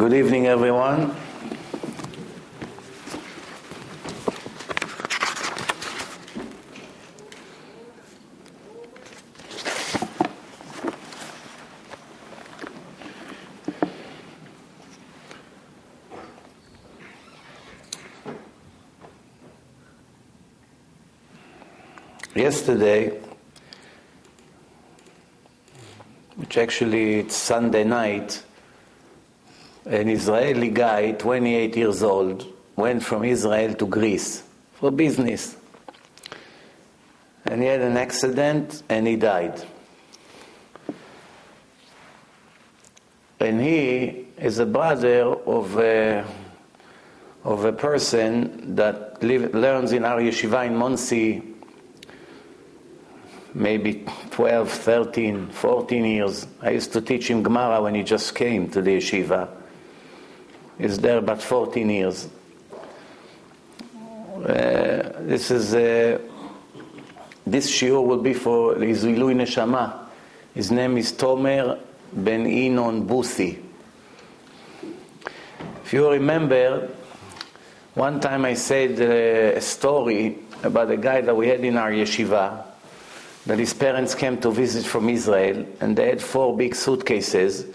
Good evening, everyone. Yesterday, which actually it's Sunday night, an Israeli guy, 28 years old, went from Israel to Greece for business. And he had an accident and he died. And he is a brother of a person that learns in our yeshiva in Monsey, maybe 12, 13, 14 years. I used to teach him Gemara when he just came to the yeshiva. He's there about 14 years. This shiur will be for his Ilui Neshama. His name is Tomer Ben Inon Busi. If you remember, one time I said a story about a guy that we had in our yeshiva, that his parents came to visit from Israel, and they had 4 big suitcases,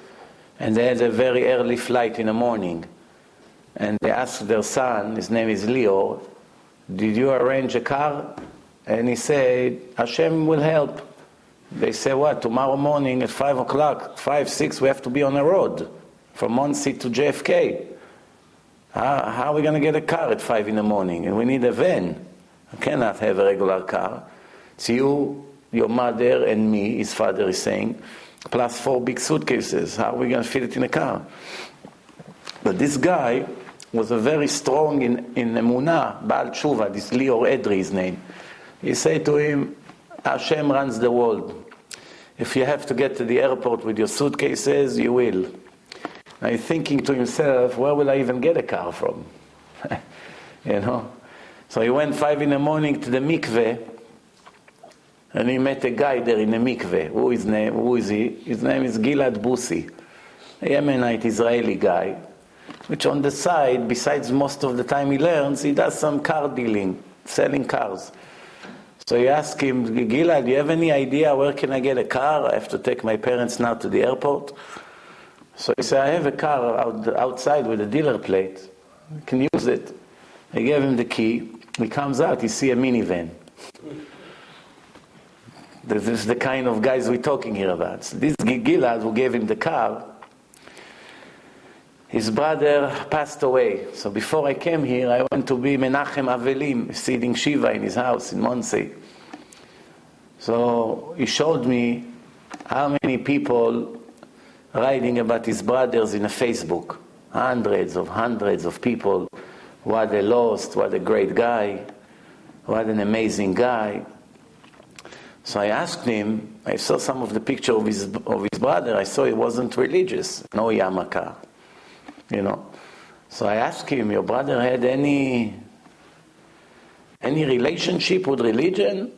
and they had a very early flight in the morning. And they asked their son, his name is Leo, did you arrange a car? And he said, Hashem will help. They said, what, tomorrow morning at 5 o'clock, 5, 6, we have to be on the road, from Monsey to JFK. How are we going to get a car at 5 in the morning? And we need a van. I cannot have a regular car. It's you, your mother, and me, his father is saying, plus 4 big suitcases. How are we going to fit it in a car? But this guy was a very strong in Emunah, Baal Tshuva, this Lior Edri, his name. He said to him, Hashem runs the world. If you have to get to the airport with your suitcases, you will. Now he's thinking to himself, where will I even get a car from? You know? So he went 5 in the morning to the mikveh, and he met a guy there in the mikveh. Who is he? His name is Gilad Busi, a Yemenite Israeli guy, which on the side, besides most of the time he learns, he does some car dealing, selling cars. So he asked him, Gilad, do you have any idea where can I get a car? I have to take my parents now to the airport. So he said, I have a car outside with a dealer plate. You can use it. I gave him the key. He comes out, he sees a minivan. This is the kind of guys we're talking here about. So this Gilad who gave him the car, his brother passed away. So before I came here, I went to be Menachem Avelim, sitting Shiva in his house in Monsey. So he showed me how many people writing about his brothers in a Facebook. Hundreds of people. What a lost, what a great guy, what an amazing guy. So I asked him, I saw some of the picture of his brother, I saw he wasn't religious, no yarmulke. You know, so I asked him, your brother had any relationship with religion?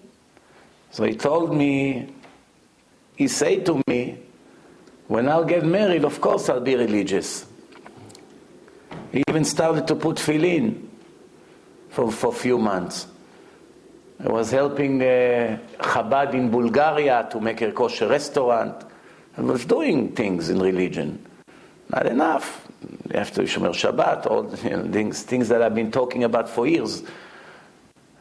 So he told me, he said to me, when I'll get married, of course I'll be religious. He even started to put tefillin for a few months. I was helping Chabad in Bulgaria to make a kosher restaurant. I was doing things in religion. Not enough. You have to Shomer Shabbat, all things that I've been talking about for years.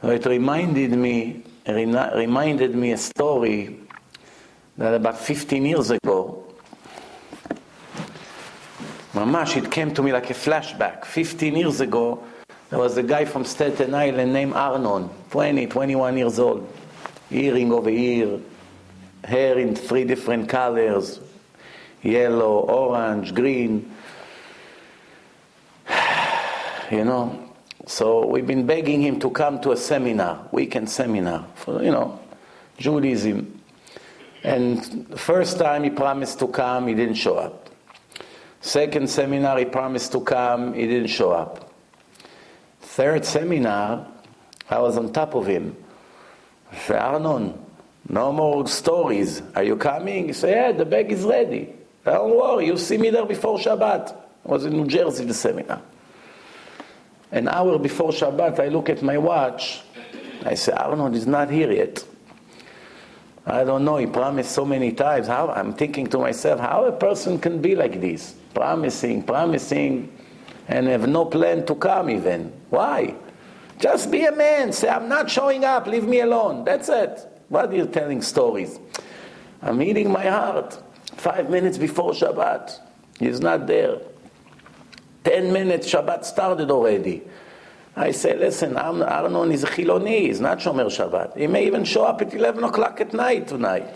So it reminded me a story that about 15 years ago, Mamash, it came to me like a flashback. 15 years ago, there was a guy from Staten Island named Arnon, 21 years old, earring over ear, hair in 3 different colors, yellow, orange, green. You know, so we've been begging him to come to a seminar, weekend seminar, for, Judaism. And the first time he promised to come, he didn't show up. Second seminar, he promised to come, he didn't show up. Third seminar, I was on top of him. I said, Arnon, no more stories. Are you coming? He said, yeah, the bag is ready. Don't worry, you'll see me there before Shabbat. It was in New Jersey, the seminar. An hour before Shabbat, I look at my watch. I say, Arnold is not here yet. I don't know, he promised so many times. How? I'm thinking to myself, how a person can be like this? Promising, and have no plan to come even. Why? Just be a man. Say, I'm not showing up. Leave me alone. That's it. What are you telling stories? I'm eating my heart. 5 minutes before Shabbat. He's not there. 10 minutes, Shabbat started already. I say, listen, Arnon is a Chiloni. He's not Shomer Shabbat. He may even show up at 11 o'clock at night tonight.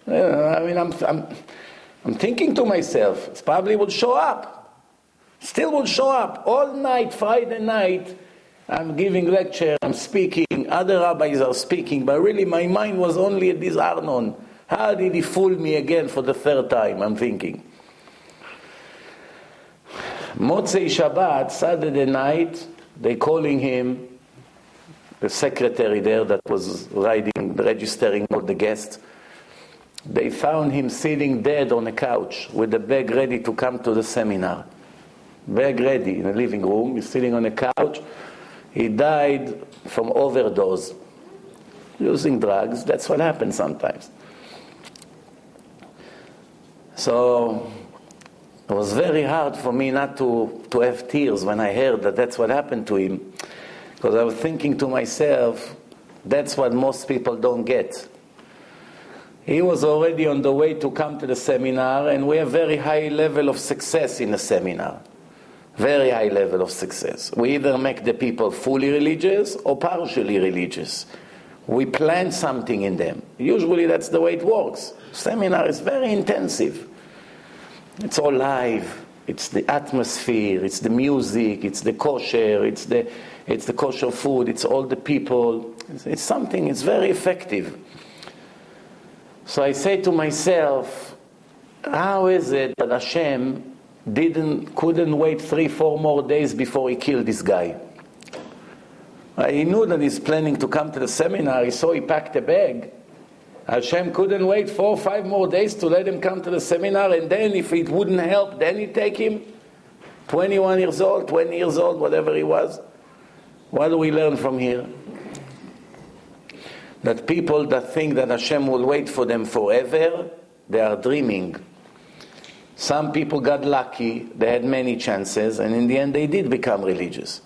I mean, I'm thinking to myself, he probably will show up. Still will show up. All night, Friday night, I'm giving lecture, I'm speaking, other rabbis are speaking, but really my mind was only at this Arnon. How did he fool me again for the third time, I'm thinking. Motzei Shabbat, Saturday night, they calling him, the secretary there that was registering all the guests. They found him sitting dead on a couch with the bag ready to come to the seminar. Bag ready in the living room, he's sitting on a couch. He died from overdose, using drugs. That's what happens sometimes. So it was very hard for me not to have tears when I heard that that's what happened to him. Because I was thinking to myself, that's what most people don't get. He was already on the way to come to the seminar, and we have very high level of success in the seminar. Very high level of success. We either make the people fully religious or partially religious. We plant something in them. Usually that's the way it works. Seminar is very intensive. It's all live. It's the atmosphere, it's the music, it's the kosher, it's the kosher food, it's all the people. It's something, it's very effective. So I say to myself, how is it that Hashem couldn't wait 3-4 more days before he killed this guy? He knew that he's planning to come to the seminar. He saw he packed a bag. Hashem couldn't wait 4 or 5 more days to let him come to the seminar, and then if it wouldn't help, then he'd take him. 21 years old, 20 years old, whatever he was. What do we learn from here? That people that think that Hashem will wait for them forever, they are dreaming. Some people got lucky, they had many chances, and in the end they did become religious.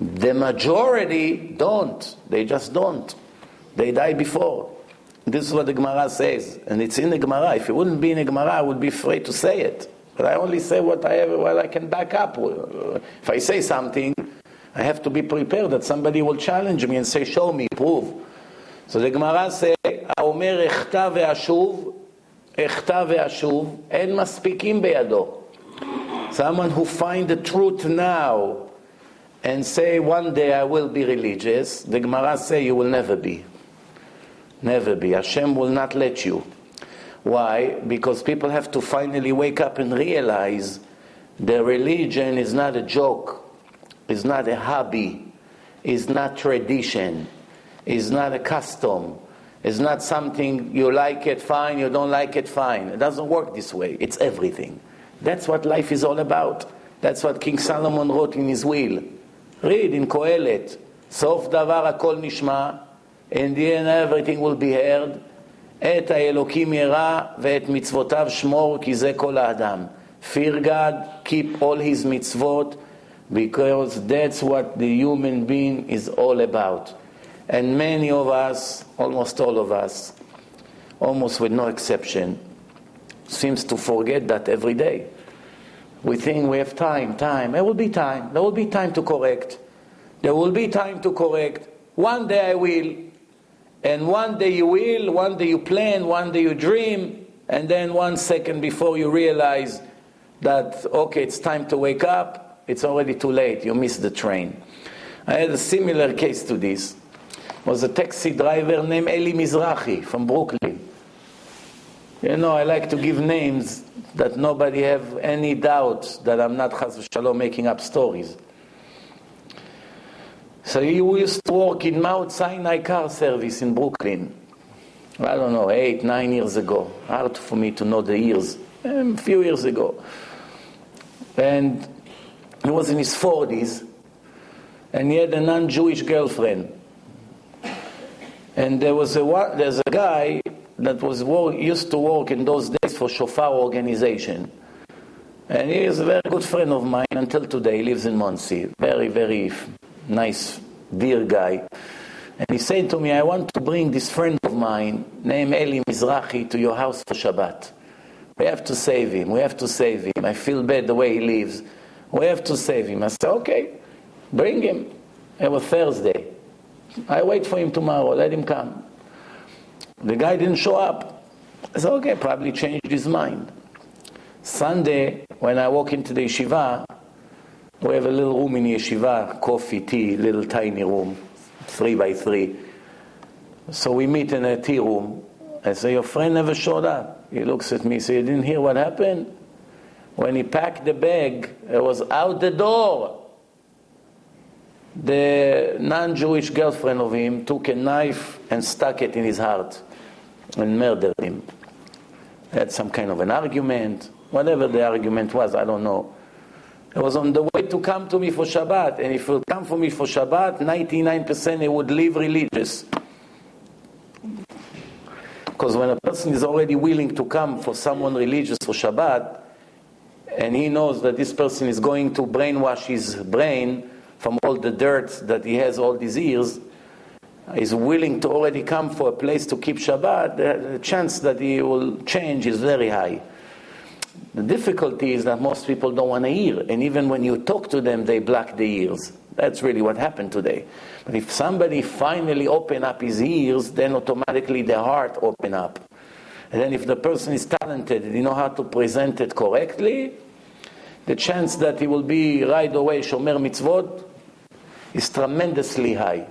The majority don't. They just don't. They die before. This is what the Gemara says, and it's in the Gemara. If it wouldn't be in the Gemara, I would be afraid to say it. But I only say what I can back up. If I say something, I have to be prepared that somebody will challenge me and say, show me, prove. So the Gemara says, האומר אחטא ואשוב, אין מספיקים בידו. Someone who find the truth now and say, one day I will be religious, the Gemara say, you will never be. Never be. Hashem will not let you. Why? Because people have to finally wake up and realize their religion is not a joke, is not a hobby, is not tradition, is not a custom, is not something you like it, fine, you don't like it, fine. It doesn't work this way. It's everything. That's what life is all about. That's what King Solomon wrote in his will. Read in Kohelet. Sof davar hakol nishma. In the end, everything will be heard. Et האלוקים ירא ואת מצוותיו שמור כי זה כל האדם. Fear God, keep all his mitzvot, because that's what the human being is all about. And many of us, almost all of us, almost with no exception, seems to forget that every day. We think we have time. There will be time. There will be time to correct. There will be time to correct. One day I will. And one day you will, one day you plan, one day you dream, and then 1 second before you realize that, okay, it's time to wake up, it's already too late, you missed the train. I had a similar case to this. It was a taxi driver named Rabbi Mizrachi from Brooklyn. You know, I like to give names that nobody have any doubt that I'm not chas v'shalom making up stories. So he used to work in Mount Sinai car service in Brooklyn. I don't know, 8-9 years ago. Hard for me to know the years. A few years ago. and he was in his 40s, and he had a non-Jewish girlfriend. And there's a guy that used to work in those days for Shofar organization. And he is a very good friend of mine until today. He lives in Monsey. Very, very nice, dear guy. And he said to me, I want to bring this friend of mine named Rabbi Mizrachi to your house for Shabbat. We have to save him. We have to save him. I feel bad the way he lives. We have to save him. I said, okay, bring him. It was Thursday. I wait for him tomorrow. Let him come. The guy didn't show up. I said, okay, probably changed his mind. Sunday, when I walk into the yeshiva, we have a little room in the yeshiva, coffee, tea, little tiny room, 3 by 3. So we meet in a tea room. I say, your friend never showed up. He looks at me, says, you didn't hear what happened? When he packed the bag, it was out the door. The non-Jewish girlfriend of him took a knife and stuck it in his heart and murdered him. Had some kind of an argument. Whatever the argument was, I don't know. It was on the way to come to me for Shabbat. And if he would come for me for Shabbat, 99% he would leave religious. Because when a person is already willing to come for someone religious for Shabbat, and he knows that this person is going to brainwash his brain from all the dirt that he has all these years, is willing to already come for a place to keep Shabbat, the chance that he will change is very high. The difficulty is that most people don't want to hear, and even when you talk to them, they block the ears. That's really what happened today. But if somebody finally open up his ears, then automatically the heart open up. And then if the person is talented and you know how to present it correctly, the chance that he will be right away Shomer Mitzvot is tremendously high.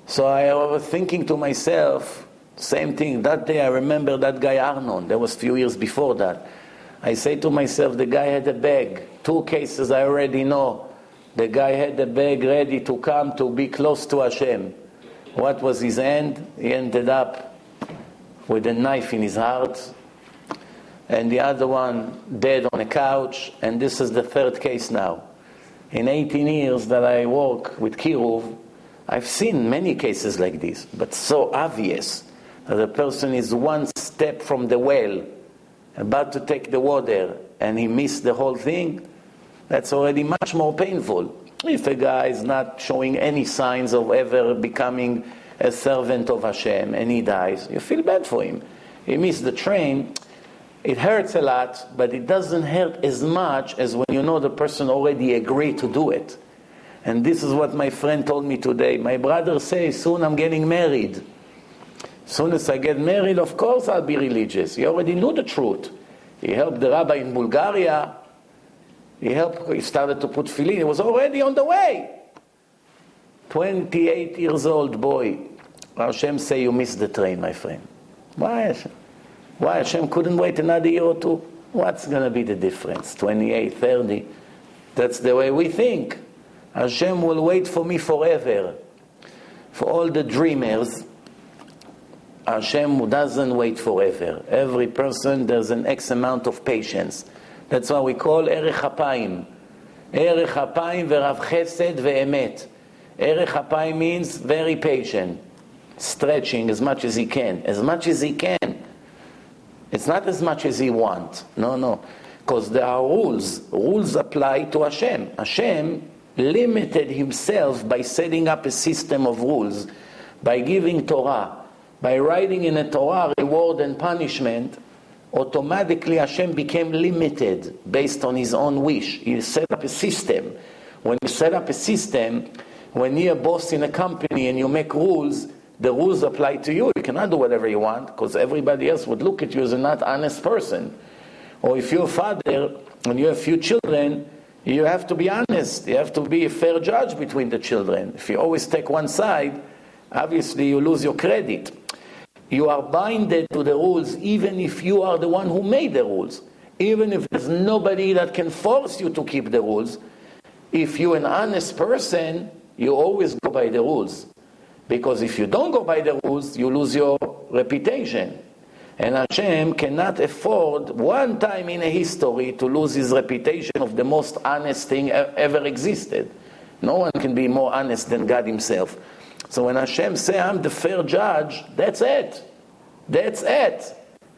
So I was thinking to myself, same thing. That day I remember that guy Arnon. That was a few years before that. I say to myself, the guy had a bag. 2 cases I already know. The guy had the bag ready to come to be close to Hashem. What was his end? He ended up with a knife in his heart. And the other one dead on a couch. And this is the 3rd case now. In 18 years that I work with Kiruv, I've seen many cases like this. But so obvious that the person is 1 step from the well, about to take the water, and he missed the whole thing. That's already much more painful. If a guy is not showing any signs of ever becoming a servant of Hashem and he dies, you feel bad for him. He missed the train. It hurts a lot, but it doesn't hurt as much as when you know the person already agreed to do it. And this is what my friend told me today. My brother says, soon I'm getting married. Soon as I get married, of course I'll be religious. He already knew the truth. He helped the rabbi in Bulgaria. He started to put tefillin. He was already on the way. 28 years old boy. Hashem say you missed the train, my friend. Why Hashem? Why Hashem couldn't wait another year or 2? What's going to be the difference? 28, 30? That's the way we think. Hashem will wait for me forever. For all the dreamers, Hashem doesn't wait forever. Every person, there's an X amount of patience. That's why we call Erech Hapayim. Erech Hapayim v'Rav Chesed v'Emet. Erech Hapayim means very patient. Stretching as much as he can. As much as he can. It's not as much as he wants. No. Because there are rules. Rules apply to Hashem. Hashem limited himself by setting up a system of rules. By giving Torah. By writing in a Torah reward and punishment. Automatically Hashem became limited based on his own wish. He set up a system. When you set up a system, when you're a boss in a company and you make rules, the rules apply to you. You cannot do whatever you want because everybody else would look at you as a not honest person. Or if you're a father and you have few children, you have to be honest. You have to be a fair judge between the children. If you always take one side, obviously you lose your credit. You are binded to the rules even if you are the one who made the rules. Even if there's nobody that can force you to keep the rules. If you're an honest person, you always go by the rules. Because if you don't go by the rules, you lose your reputation. And Hashem cannot afford one time in a history to lose his reputation of the most honest thing ever existed. No one can be more honest than God himself. So when Hashem say, I'm the fair judge, that's it. That's it.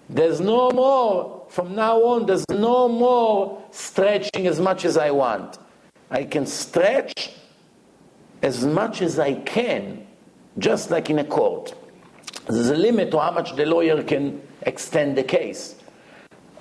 There's no more, from now on, there's no more stretching as much as I want. I can stretch as much as I can, just like in a court. There's a limit to how much the lawyer can extend the case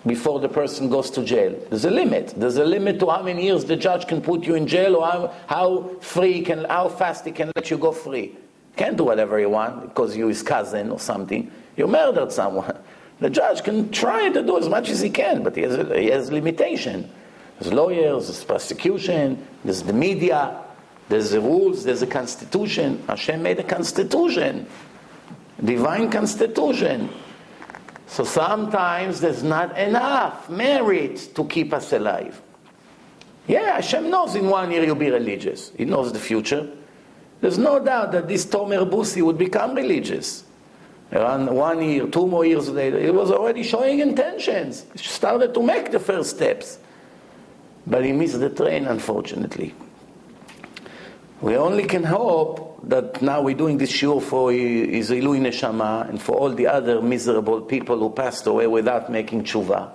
before the person goes to jail. There's a limit. There's a limit to how many years the judge can put you in jail, or how fast he can let you go free. Can't do whatever you want because you're his cousin or something. You murdered someone. The judge can try to do as much as he can, but he has limitation. There's lawyers, there's prosecution, there's the media, there's the rules, there's a constitution. Hashem made a constitution, divine constitution. So sometimes there's not enough merit to keep us alive. Yeah, Hashem knows in 1 year you'll be religious. He knows the future. There's no doubt that this Tomer Busi would become religious. Around 1 year, 2 more years later, he was already showing intentions. He started to make the first steps. But he missed the train, unfortunately. We only can hope that now we're doing this shiur for his Ilui Neshama and for all the other miserable people who passed away without making tshuva.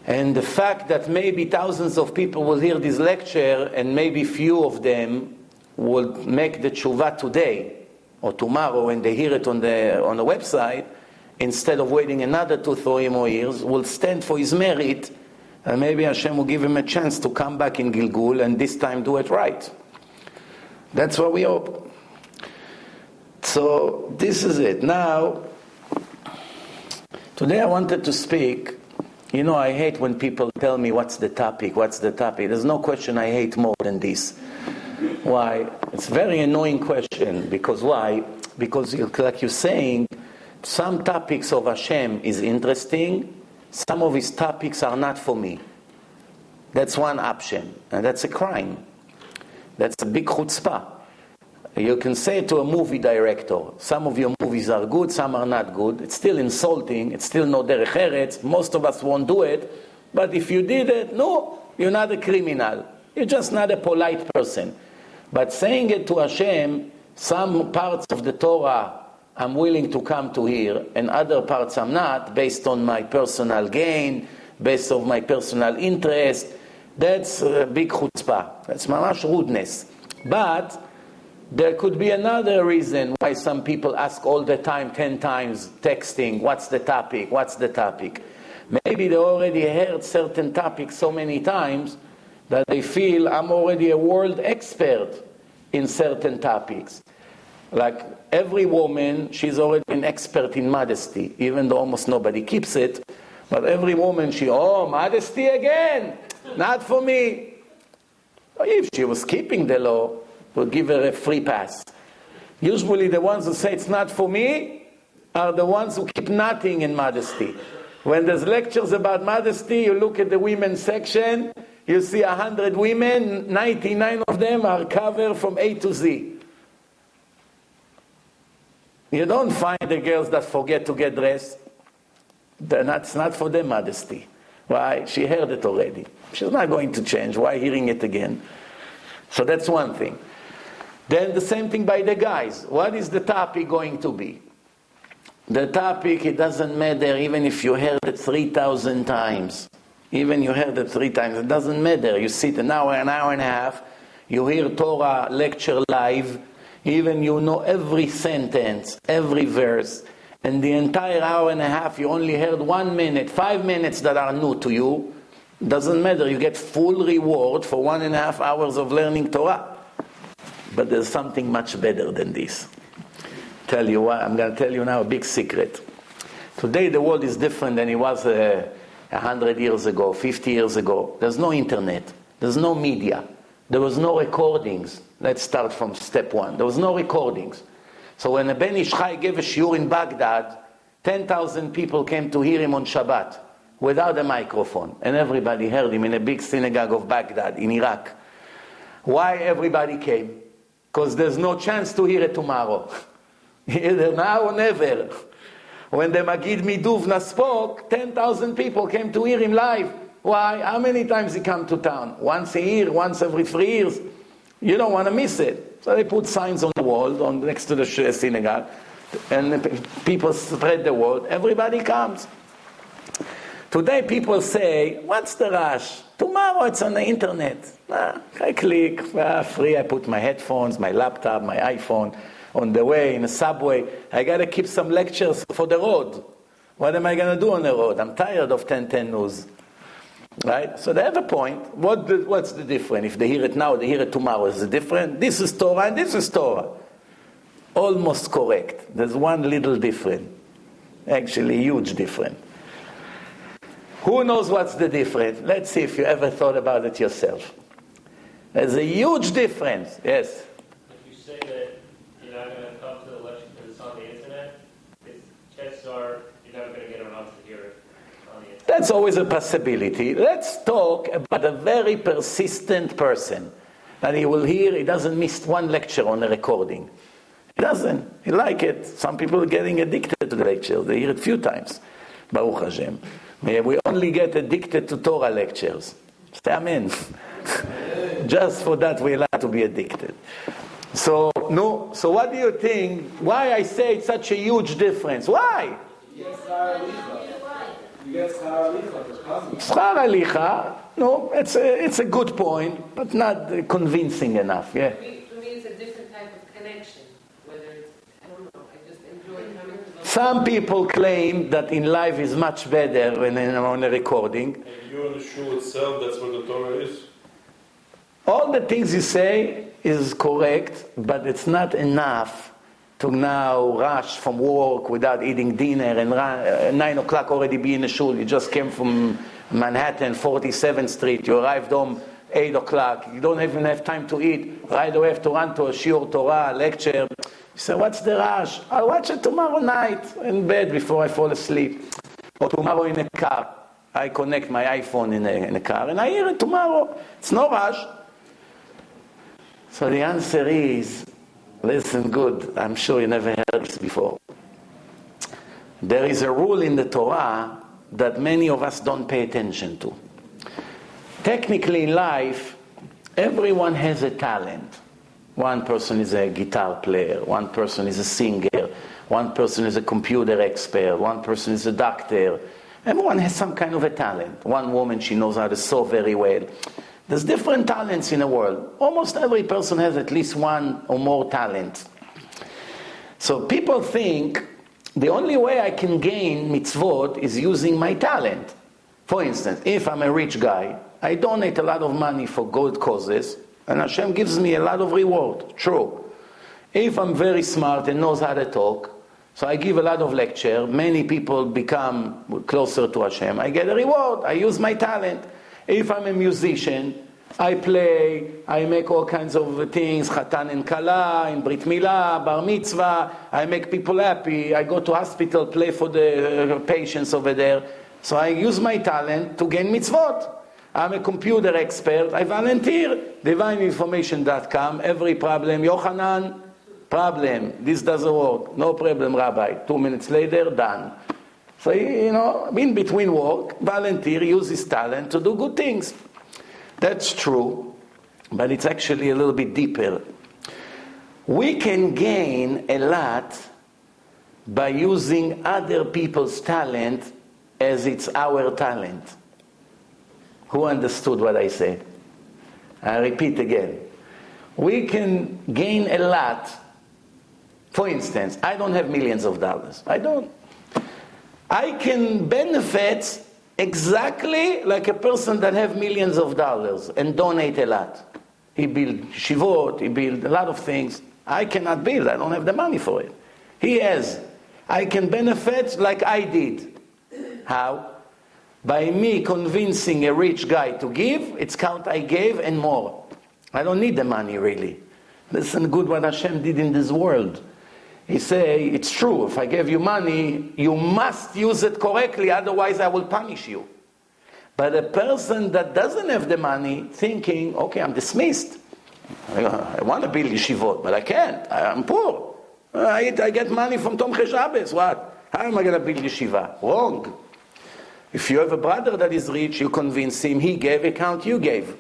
And the fact that maybe thousands of people will hear this lecture and maybe few of them will make the tshuva today or tomorrow when they hear it on the website, instead of waiting another 2-3 more years, will stand for his merit, and maybe Hashem will give him a chance to come back in Gilgul and this time do it right. That's what we hope. So this is it. Now, today I wanted to speak. You know, I hate when people tell me what's the topic. There's no question I hate more than this. Why? It's a very annoying question. Because why? Because like you're saying, some topics of Hashem is interesting, some of his topics are not for me. That's one option, and that's a crime. That's a big chutzpah. You can say to a movie director, some of your movies are good, some are not good. It's still insulting, it's still no derech eretz. Most of us won't do it, but if you did it, no, you're not a criminal. You're just not a polite person. But saying it to Hashem, some parts of the Torah I'm willing to come to hear, and other parts I'm not, based on my personal gain, based on my personal interest, that's a big chutzpah. That's mamash rudeness. But there could be another reason why some people ask all the time, 10 times, texting, what's the topic, what's the topic? Maybe they already heard certain topics so many times that they feel I'm already a world expert in certain topics. Like every woman, she's already an expert in modesty, even though almost nobody keeps it. But every woman, modesty again, not for me. If she was keeping the law, we'll give her a free pass. Usually the ones who say it's not for me are the ones who keep nothing in modesty. When there's lectures about modesty, you look at the women's section, you see 100 women, 99 of them are covered from A to Z. You don't find the girls that forget to get dressed. It's not for their modesty. Why? She heard it already. She's not going to change. Why hearing it again? So that's one thing. Then the same thing by the guys. What is the topic going to be? The topic, it doesn't matter even if you heard it 3,000 times. Even you heard it 3 times, it doesn't matter. You sit an hour and a half, you hear Torah lecture live, even you know every sentence, every verse, and the entire hour and a half you only heard 1 minute, 5 minutes that are new to you. Doesn't matter, you get full reward for 1.5 hours of learning Torah. But there's something much better than this. Tell you what, I'm going to tell you now a big secret. Today the world is different than it was 100 years ago, 50 years ago. There's no internet. There's no media. There was no recordings. Let's start from step 1. There was no recordings. So when a Ben Ish Chai gave a shiur in Baghdad, 10,000 people came to hear him on Shabbat without a microphone. And everybody heard him in a big synagogue of Baghdad in Iraq. Why everybody came? Because there's no chance to hear it tomorrow. Either now or never. When the Magid Miduvna spoke, 10,000 people came to hear him live. Why? How many times he come to town? Once a year, once every 3 years. You don't want to miss it. So they put signs on the wall, next to the synagogue, and people spread the word. Everybody comes. Today people say, what's the rush? Tomorrow it's on the internet. I click, free, I put my headphones, my laptop, my iPhone, on the way, in the subway. I got to keep some lectures for the road. What am I going to do on the road? I'm tired of 1010 news. Right? So they have a point. What's the difference? If they hear it now, they hear it tomorrow. Is it different? This is Torah and this is Torah. Almost correct. There's one little difference. Actually, huge difference. Who knows what's the difference? Let's see if you ever thought about it yourself. There's a huge difference. Yes? If you say that you're not going to come to the lecture because it's on the internet, chances are you're never going to get around to hear it on the internet. That's always a possibility. Let's talk about a very persistent person. That he will hear, he doesn't miss one lecture on the recording. He doesn't. He like it. Some people are getting addicted to the lecture. They hear it a few times. Baruch Hashem. We only get addicted to Torah lectures. Say amen. Just for that we're allowed to be addicted. So what do you think? Why I say it's such a huge difference? Why? You get Schar Alicha. No, it's a good point, but not convincing enough. Yeah. For me, it's a different type of connection. Whether it's, I don't know, I just enjoy coming to the... Some people claim that in live is much better when on a recording. And you on the shul itself, that's what the Torah is? All the things you say is correct, but it's not enough to now rush from work without eating dinner and 9 o'clock already be in the shul. You just came from Manhattan, 47th Street. You arrived home 8 o'clock. You don't even have time to eat. Right away have to run to a shiur Torah, lecture. You say, what's the rush? I'll watch it tomorrow night in bed before I fall asleep. Or tomorrow in a car. I connect my iPhone in a car and I hear it tomorrow. It's no rush. So the answer is, listen good, I'm sure you never heard this before. There is a rule in the Torah that many of us don't pay attention to. Technically in life, everyone has a talent. One person is a guitar player, one person is a singer, one person is a computer expert, one person is a doctor. Everyone has some kind of a talent. One woman, she knows how to sew very well. There's different talents in the world. Almost every person has at least one or more talents. So people think the only way I can gain mitzvot is using my talent. For instance, if I'm a rich guy, I donate a lot of money for good causes, and Hashem gives me a lot of reward. True. If I'm very smart and knows how to talk, so I give a lot of lecture, many people become closer to Hashem, I get a reward, I use my talent. If I'm a musician, I play, I make all kinds of things, Chatan and Kala, in Brit Milah, Bar Mitzvah, I make people happy, I go to hospital, play for the patients over there. So I use my talent to gain mitzvot. I'm a computer expert, I volunteer. DivineInformation.com, every problem, Yochanan, problem, this doesn't work, no problem, Rabbi. 2 minutes later, done. So, in between work, volunteer, use his talent to do good things. That's true, but it's actually a little bit deeper. We can gain a lot by using other people's talent as it's our talent. Who understood what I said? I repeat again. We can gain a lot. For instance, I don't have millions of dollars. I don't. I can benefit exactly like a person that have millions of dollars and donate a lot. He build shivot, he build a lot of things. I cannot build, I don't have the money for it. He has. I can benefit like I did. How? By me convincing a rich guy to give, it's count I gave and more. I don't need the money really. Listen good what Hashem did in this world. He say, it's true, if I gave you money, you must use it correctly, otherwise I will punish you. But a person that doesn't have the money, thinking, okay, I'm dismissed. I want to build yeshivot, but I can't. I'm poor. I get money from Tomchei Shabbos. What? How am I going to build yeshiva? Wrong. If you have a brother that is rich, you convince him, he gave, account you gave.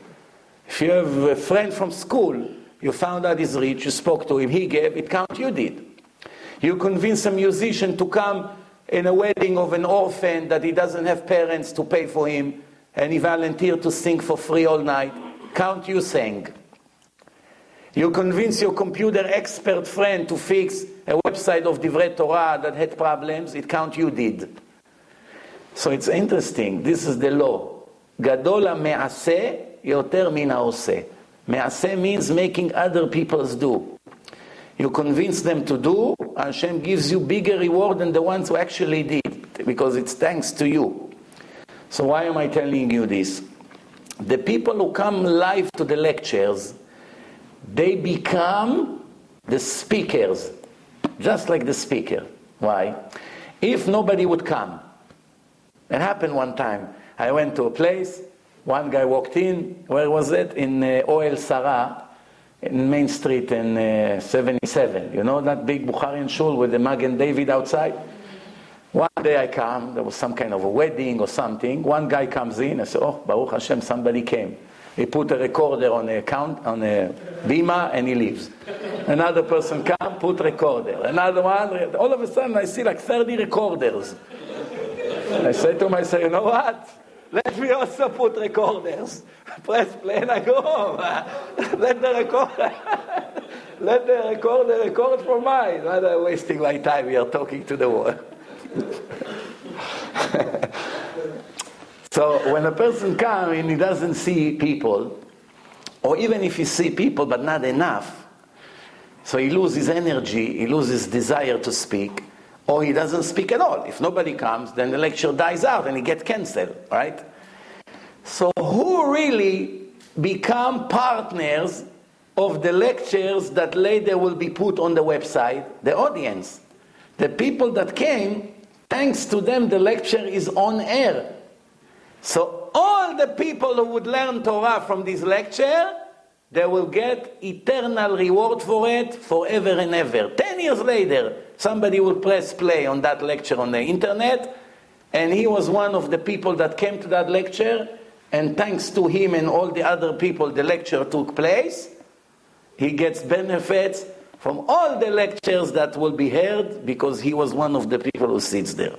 If you have a friend from school, you found out he's rich, you spoke to him, he gave, it count you did. You convince a musician to come in a wedding of an orphan that he doesn't have parents to pay for him, and he volunteered to sing for free all night, count you sang. You convince your computer expert friend to fix a website of Divrei Torah that had problems, it count you did. So it's interesting, this is the law. Gadol me'aseh yoter min ha'oseh. Me'aseh means making other people's do. You convince them to do, Hashem gives you bigger reward than the ones who actually did, because it's thanks to you. So why am I telling you this? The people who come live to the lectures, they become the speakers, just like the speaker. Why? If nobody would come, it happened one time. I went to a place, one guy walked in, where was it? In Oel Sarah, in Main Street in 77. You know that big Bukharian shul with the Magen David outside? One day I come, there was some kind of a wedding or something. One guy comes in, I say, oh, Baruch Hashem, somebody came. He put a recorder on a bima, and he leaves. Another person come, put recorder. Another one, all of a sudden I see like 30 recorders. I say to myself, you know what? Let me also put recorders. Press play and I go home. Let the recorder record for mine. Rather wasting my time here talking to the wall. So when a person comes and he doesn't see people, or even if he see people but not enough, so he loses energy, he loses desire to speak, or he doesn't speak at all. If nobody comes, then the lecture dies out and he gets cancelled, right? So who really become partners of the lectures that later will be put on the website? The audience. The people that came, thanks to them the lecture is on air. So all the people who would learn Torah from this lecture, they will get eternal reward for it forever and ever. 10 years later, somebody will press play on that lecture on the internet, and he was one of the people that came to that lecture, and thanks to him and all the other people the lecture took place, he gets benefits from all the lectures that will be heard because he was one of the people who sits there.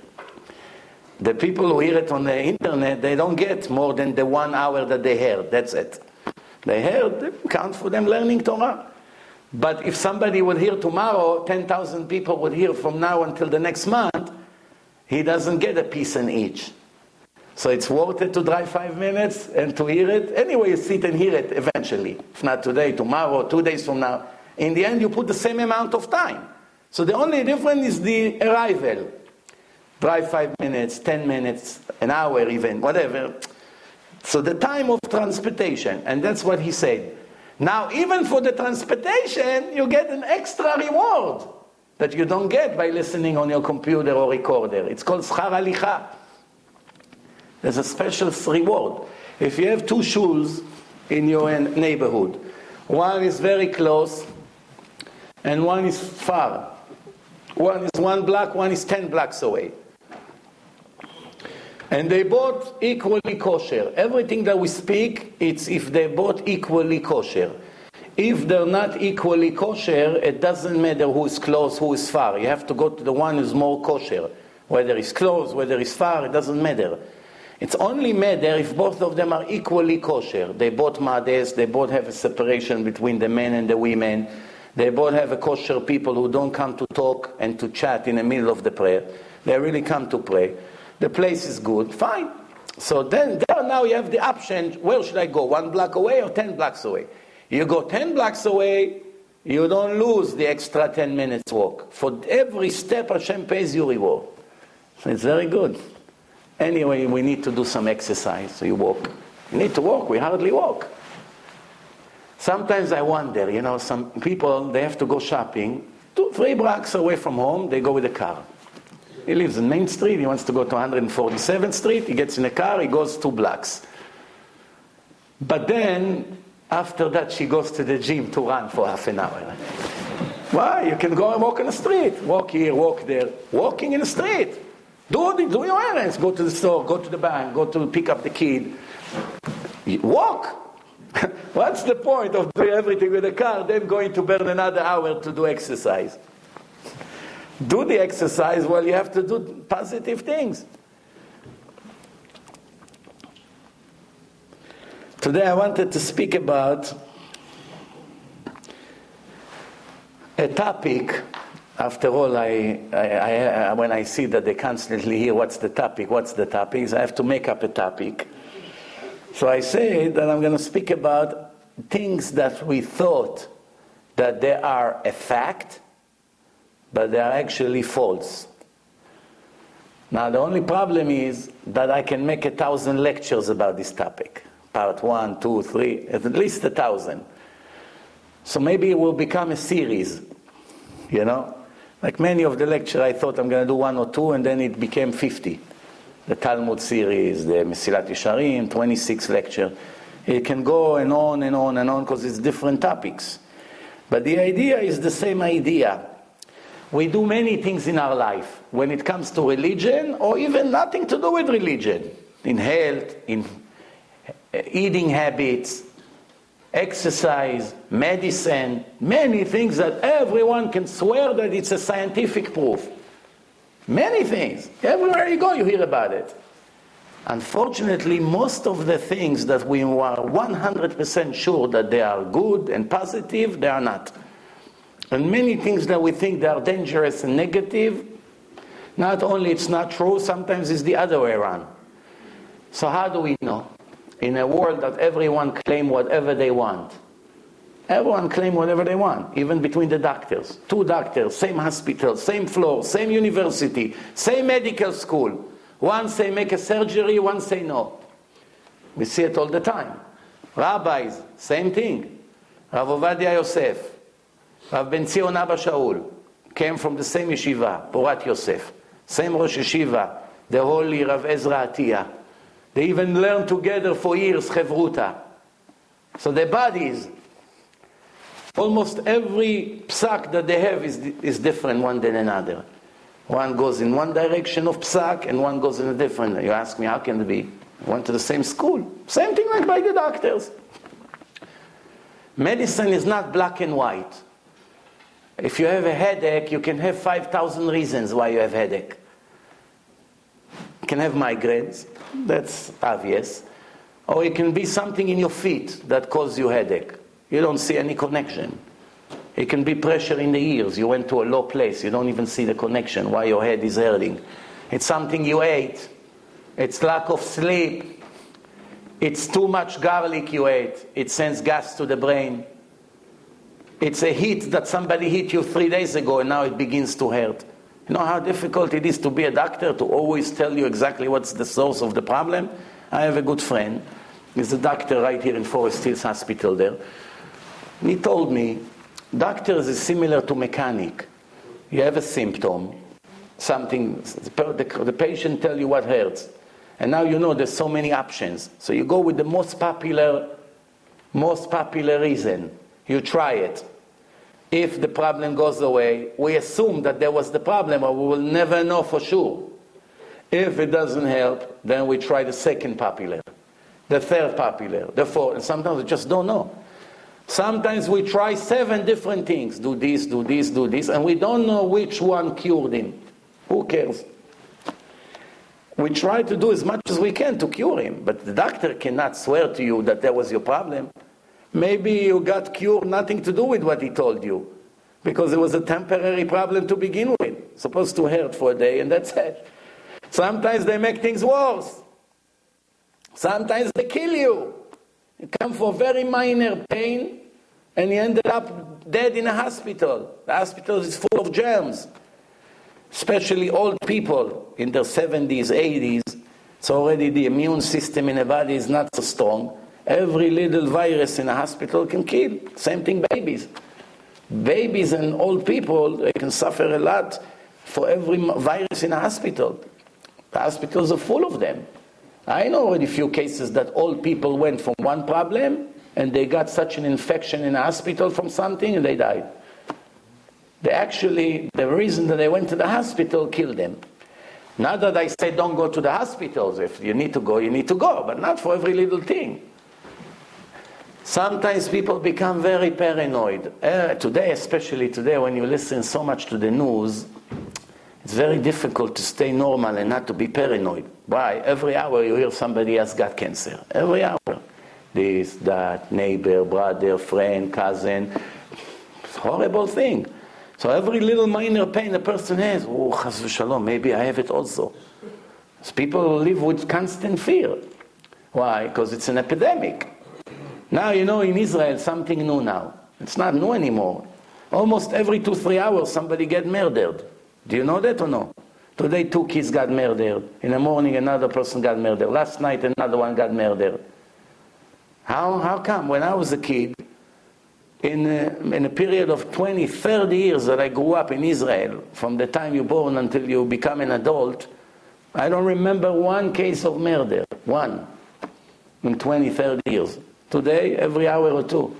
The people who hear it on the internet, they don't get more than the 1 hour that they heard. That's it. They heard, they count for them learning Torah. But if somebody would hear tomorrow, 10,000 people would hear from now until the next month, he doesn't get a piece in each. So it's worth it to drive 5 minutes and to hear it. Anyway, you sit and hear it eventually. If not today, tomorrow, 2 days from now. In the end, you put the same amount of time. So the only difference is the arrival. Drive 5 minutes, 10 minutes, an hour even, whatever. So the time of transportation, and that's what he said. Now, even for the transportation, you get an extra reward that you don't get by listening on your computer or recorder. It's called schar halicha. There's a special reward. If you have 2 shuls in your neighborhood, one is very close and one is far. One is 1 block, one is 10 blocks away. And they both equally kosher. Everything that we speak, it's if they both equally kosher. If they're not equally kosher, it doesn't matter who is close, who is far. You have to go to the one who's more kosher. Whether it's close, whether it's far, it doesn't matter. It's only matter if both of them are equally kosher. They both modest, they both have a separation between the men and the women. They both have a kosher people who don't come to talk and to chat in the middle of the prayer. They really come to pray. The place is good, fine. So then there now you have the option, where should I go? 1 block away or 10 blocks away? You go 10 blocks away, you don't lose the extra 10 minutes walk. For every step Hashem pays you reward. So it's very good. Anyway, we need to do some exercise, so you walk. You need to walk, we hardly walk. Sometimes I wonder, some people, they have to go shopping 2-3 blocks away from home, they go with a car. He lives in Main Street, he wants to go to 147th Street, he gets in a car, he goes 2 blocks. But then, after that, she goes to the gym to run for half an hour. Why? You can go and walk in the street. Walk here, walk there. Walking in the street. Do your errands. Go to the store, go to the bank, go to pick up the kid. Walk. What's the point of doing everything with a car, then going to burn another hour to do exercise? Do the exercise while you have to do positive things. Today I wanted to speak about a topic. After all, when I see that they constantly hear what's the topic, so I have to make up a topic. So I say that I'm going to speak about things that we thought that they are a fact, but they are actually false. Now the only problem is that I can make 1,000 lectures about this topic. Part 1, 2, 3, at least 1,000. So maybe it will become a series, you know? Like many of the lectures I thought I'm going to do 1 or 2, and then it became 50. The Talmud series, the Mesilat Yesharim, 26 lecture. It can go and on and on and on because it's different topics. But the idea is the same idea. We do many things in our life when it comes to religion, or even nothing to do with religion. In health, in eating habits, exercise, medicine, many things that everyone can swear that it's a scientific proof. Many things. Everywhere you go, you hear about it. Unfortunately, most of the things that we are 100% sure that they are good and positive, they are not. And many things that we think they are dangerous and negative, not only it's not true, sometimes it's the other way around. So how do we know? In a world that everyone claim whatever they want. Everyone claim whatever they want, even between the doctors. 2 doctors, same hospital, same floor, same university, same medical school. One say make a surgery, one say no. We see it all the time. Rabbis, same thing. Rav Ovadia Yosef, Rav Ben Zion Abba Shaul, came from the same yeshiva, Porat Yosef. Same Rosh Yeshiva, the holy Rav Ezra Atiyah. They even learned together for years, Chevruta. So their bodies, almost every psak that they have is different one than another. One goes in one direction of psak and one goes in a different. You ask me, how can it be? Went to the same school. Same thing like by the doctors. Medicine is not black and white. If you have a headache, you can have 5,000 reasons why you have headache. You can have migraines, that's obvious. Or it can be something in your feet that causes you headache. You don't see any connection. It can be pressure in the ears. You went to a low place. You don't even see the connection, why your head is hurting. It's something you ate. It's lack of sleep. It's too much garlic you ate. It sends gas to the brain. It's a heat that somebody hit you 3 days ago and now it begins to hurt. You know how difficult it is to be a doctor, to always tell you exactly what's the source of the problem? I have a good friend. He's a doctor right here in Forest Hills Hospital there. He told me, doctors is similar to mechanic. You have a symptom, something, the patient tell you what hurts. And now you know there's so many options. So you go with the most popular reason. You try it. If the problem goes away, we assume that there was the problem, or we will never know for sure. If it doesn't help, then we try the second popular, the third popular, the fourth, and sometimes we just don't know. Sometimes we try 7 different things. Do this, do this, do this, and we don't know which one cured him. Who cares? We try to do as much as we can to cure him, but the doctor cannot swear to you that was your problem. Maybe you got cured, nothing to do with what he told you, because it was a temporary problem to begin with. Supposed to hurt for a day, and that's it. Sometimes they make things worse. Sometimes they kill you. You come for very minor pain, and you ended up dead in a hospital. The hospital is full of germs, especially old people in their 70s, 80s. So already the immune system in the body is not so strong. Every little virus in a hospital can kill. Same thing babies. Babies and old people, they can suffer a lot for every virus in a hospital. The hospitals are full of them. I know already a few cases that old people went from one problem and they got such an infection in a hospital from something and they died. the reason that they went to the hospital killed them. Not that I say don't go to the hospitals. If you need to go, you need to go, but not for every little thing. Sometimes people become very paranoid. Today, especially today, when you listen so much to the news, it's very difficult to stay normal and not to be paranoid. Why? Every hour you hear somebody has got cancer. Every hour. This, that, neighbor, brother, friend, cousin. It's a horrible thing. So every little minor pain a person has, oh, chas v'shalom, maybe I have it also. So people live with constant fear. Why? Because it's an epidemic. Now, you know, in Israel, something new now. It's not new anymore. Almost every 2-3 hours, somebody get murdered. Do you know that or no? Today, 2 kids got murdered. In the morning, another person got murdered. Last night, another one got murdered. How come? When I was a kid, in a period of 20, 30 years that I grew up in Israel, from the time you're born until you become an adult, I don't remember one case of murder. One. In 20, 30 years. Today, every hour or 2.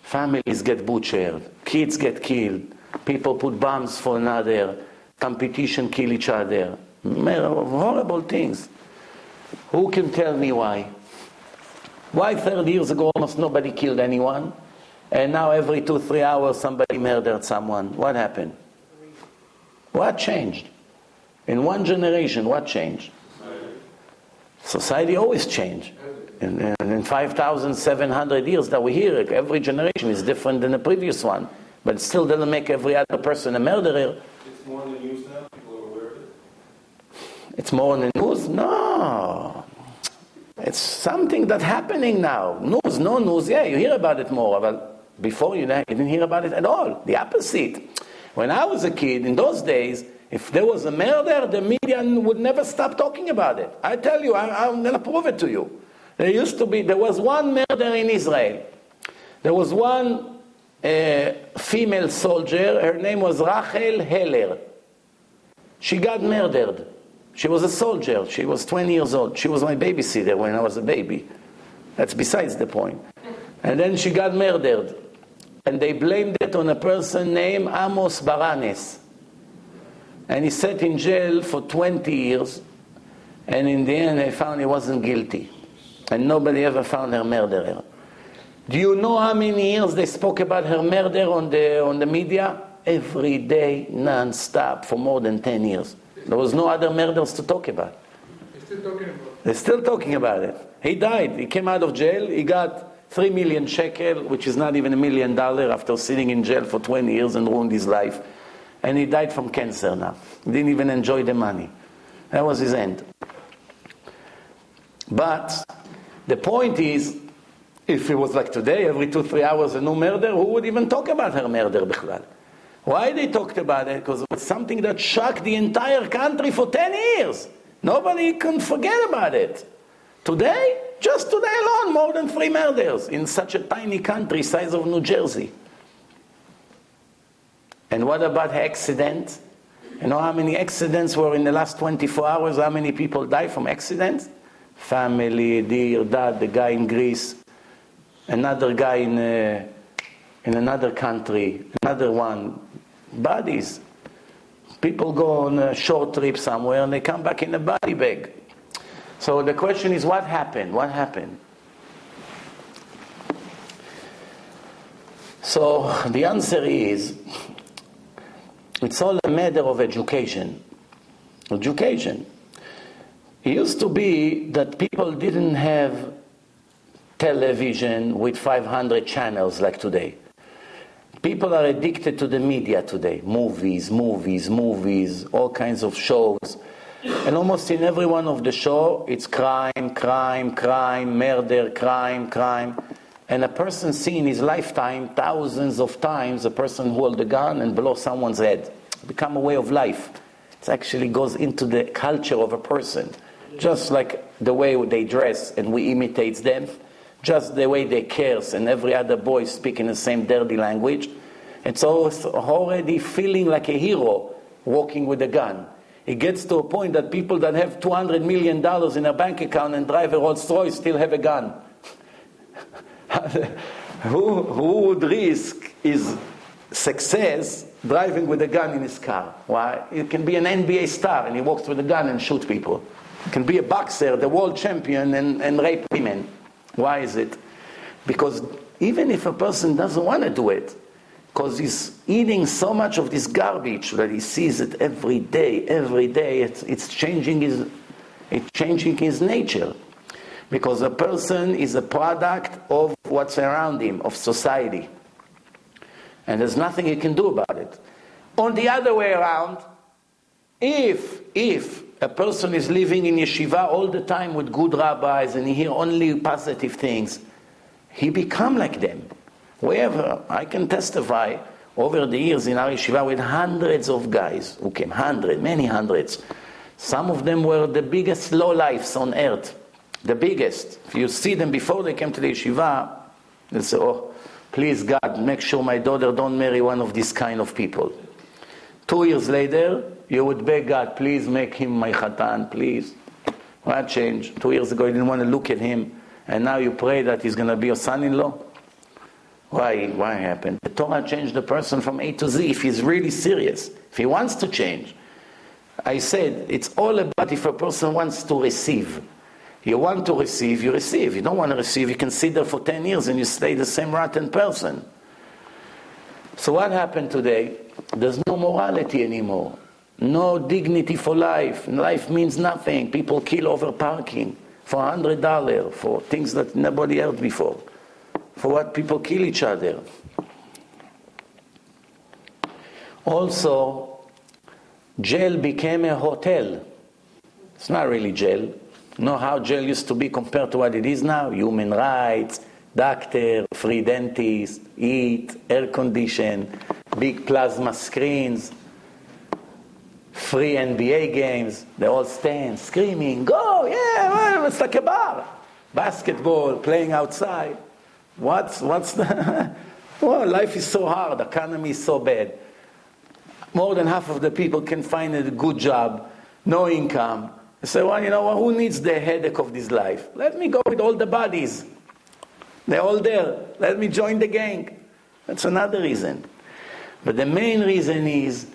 Families get butchered. Kids get killed. People put bombs for another. Competition kill each other. Horrible things. Who can tell me why? Why 30 years ago almost nobody killed anyone? And now every 2-3 hours somebody murdered someone. What happened? What changed? In one generation, what changed? Society always changed. In 5,700 years that we hear, every generation is different than the previous one. But it still doesn't make every other person a murderer. It's more in the news now? People are aware of it? It's more in the news? No. It's something that's happening now. News, no news, yeah, you hear about it more. But before you didn't hear about it at all. The opposite. When I was a kid, in those days, if there was a murder, the media would never stop talking about it. I tell you, I'm going to prove it to you. There was one murder in Israel. There was one female soldier, her name was Rachel Heller. She got murdered. She was a soldier. She was 20 years old. She was my babysitter when I was a baby. That's besides the point. And then she got murdered. And they blamed it on a person named Amos Baranes. And he sat in jail for 20 years. And in the end, they found he wasn't guilty. And nobody ever found her murderer. Do you know how many years they spoke about her murder on the media? Every day, non-stop, for more than 10 years. There was no other murders to talk about. They're still talking about it. He died. He came out of jail. He got 3 million shekel, which is not even $1 million, after sitting in jail for 20 years and ruined his life. And he died from cancer now. He didn't even enjoy the money. That was his end. But the point is, if it was like today, every 2-3 hours a new murder, who would even talk about her murder bichlal? Why they talked about it? Because it was something that shocked the entire country for 10 years. Nobody can forget about it. Today, just today alone, more than 3 murders in such a tiny country size of New Jersey. And what about accidents? You know how many accidents were in the last 24 hours? How many people died from accidents? Family, dear dad, the guy in Greece, another guy in another country, another one. Bodies. People go on a short trip somewhere and they come back in a body bag. So the question is, what happened? What happened? So the answer is, it's all a matter of education. Education. It used to be that people didn't have television with 500 channels like today. People are addicted to the media today. Movies, all kinds of shows. And almost in every one of the shows, it's crime, murder, crime. And a person see in his lifetime, thousands of times, a person hold a gun and blow someone's head. Become a way of life. It actually goes into the culture of a person. Just like the way they dress and we imitate them. Just the way they curse and every other boy speaking the same dirty language. It's already feeling like a hero walking with a gun. It gets to a point that people that have $200 million in a bank account and drive a Rolls Royce still have a gun. Who would risk his success driving with a gun in his car. Why? You can be an NBA star and he walks with a gun and shoot people. You can be a boxer, the world champion, and rape women. Why is it? Because even if a person doesn't want to do it, because he's eating so much of this garbage that he sees it every day, it's changing his nature. Because a person is a product of what's around him, of society. And there's nothing he can do about it. On the other way around, if a person is living in yeshiva all the time with good rabbis and he hear only positive things, he become like them. Wherever, I can testify over the years in our yeshiva with hundreds of guys who came, many hundreds. Some of them were the biggest lowlifes on earth. The biggest. If you see them before they came to the yeshiva, they'll say, oh, please God, make sure my daughter don't marry one of these kind of people. 2 years later, you would beg God, please make him my chatan, please. What changed? 2 years ago you didn't want to look at him, and now you pray that he's going to be your son-in-law? Why happened? The Torah changed the person from A to Z if he's really serious, if he wants to change. I said, it's all about if a person wants to receive. You want to receive, you receive. You don't want to receive, you can sit there for 10 years and you stay the same rotten person. So what happened today? There's no morality anymore. No dignity for life. Life means nothing. People kill over parking for $100, for things that nobody heard before. For what people kill each other. Also, jail became a hotel. It's not really jail. Know how jail used to be compared to what it is now? Human rights, doctor, free dentist, eat, air condition, big plasma screens, free NBA games. They all stand screaming, go, yeah, it's like a bar. Basketball, playing outside. What's the... Well, life is so hard, the economy is so bad. More than half of the people can find a good job, no income. They say, well, you know what, who needs the headache of this life? Let me go with all the buddies. They're all there. Let me join the gang. That's another reason. But the main reason is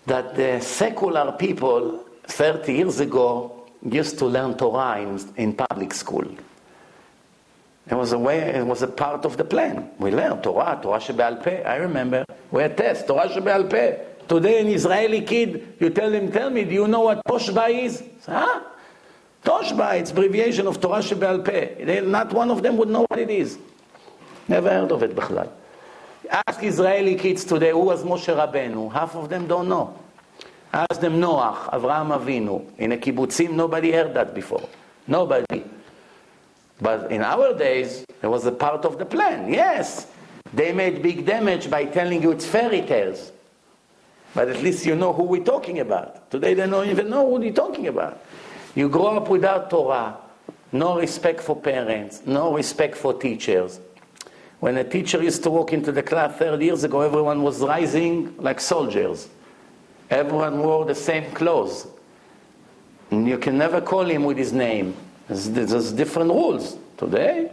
that the secular people 30 years ago used to learn Torah in public school. It was a part of the plan. We learned Torah Shebe'al Peh. I remember, we had tests, Torah Shebe'al Peh. Today an Israeli kid, you tell me, do you know what Toshba is? Huh? Toshba, it's abbreviation of Torah Shebe'al Peh. Not one of them would know what it is. Never heard of it, B'chlal. Ask Israeli kids today, who was Moshe Rabbeinu? Half of them don't know. Ask them Noach, Avraham Avinu. In a kibbutzim, nobody heard that before. Nobody. But in our days, it was a part of the plan. Yes, they made big damage by telling you it's fairy tales. But at least you know who we're talking about. Today they don't even know who they're talking about. You grow up without Torah, no respect for parents, no respect for teachers. When a teacher used to walk into the class 30 years ago, everyone was rising like soldiers. Everyone wore the same clothes. And you can never call him with his name. There's different rules. Today,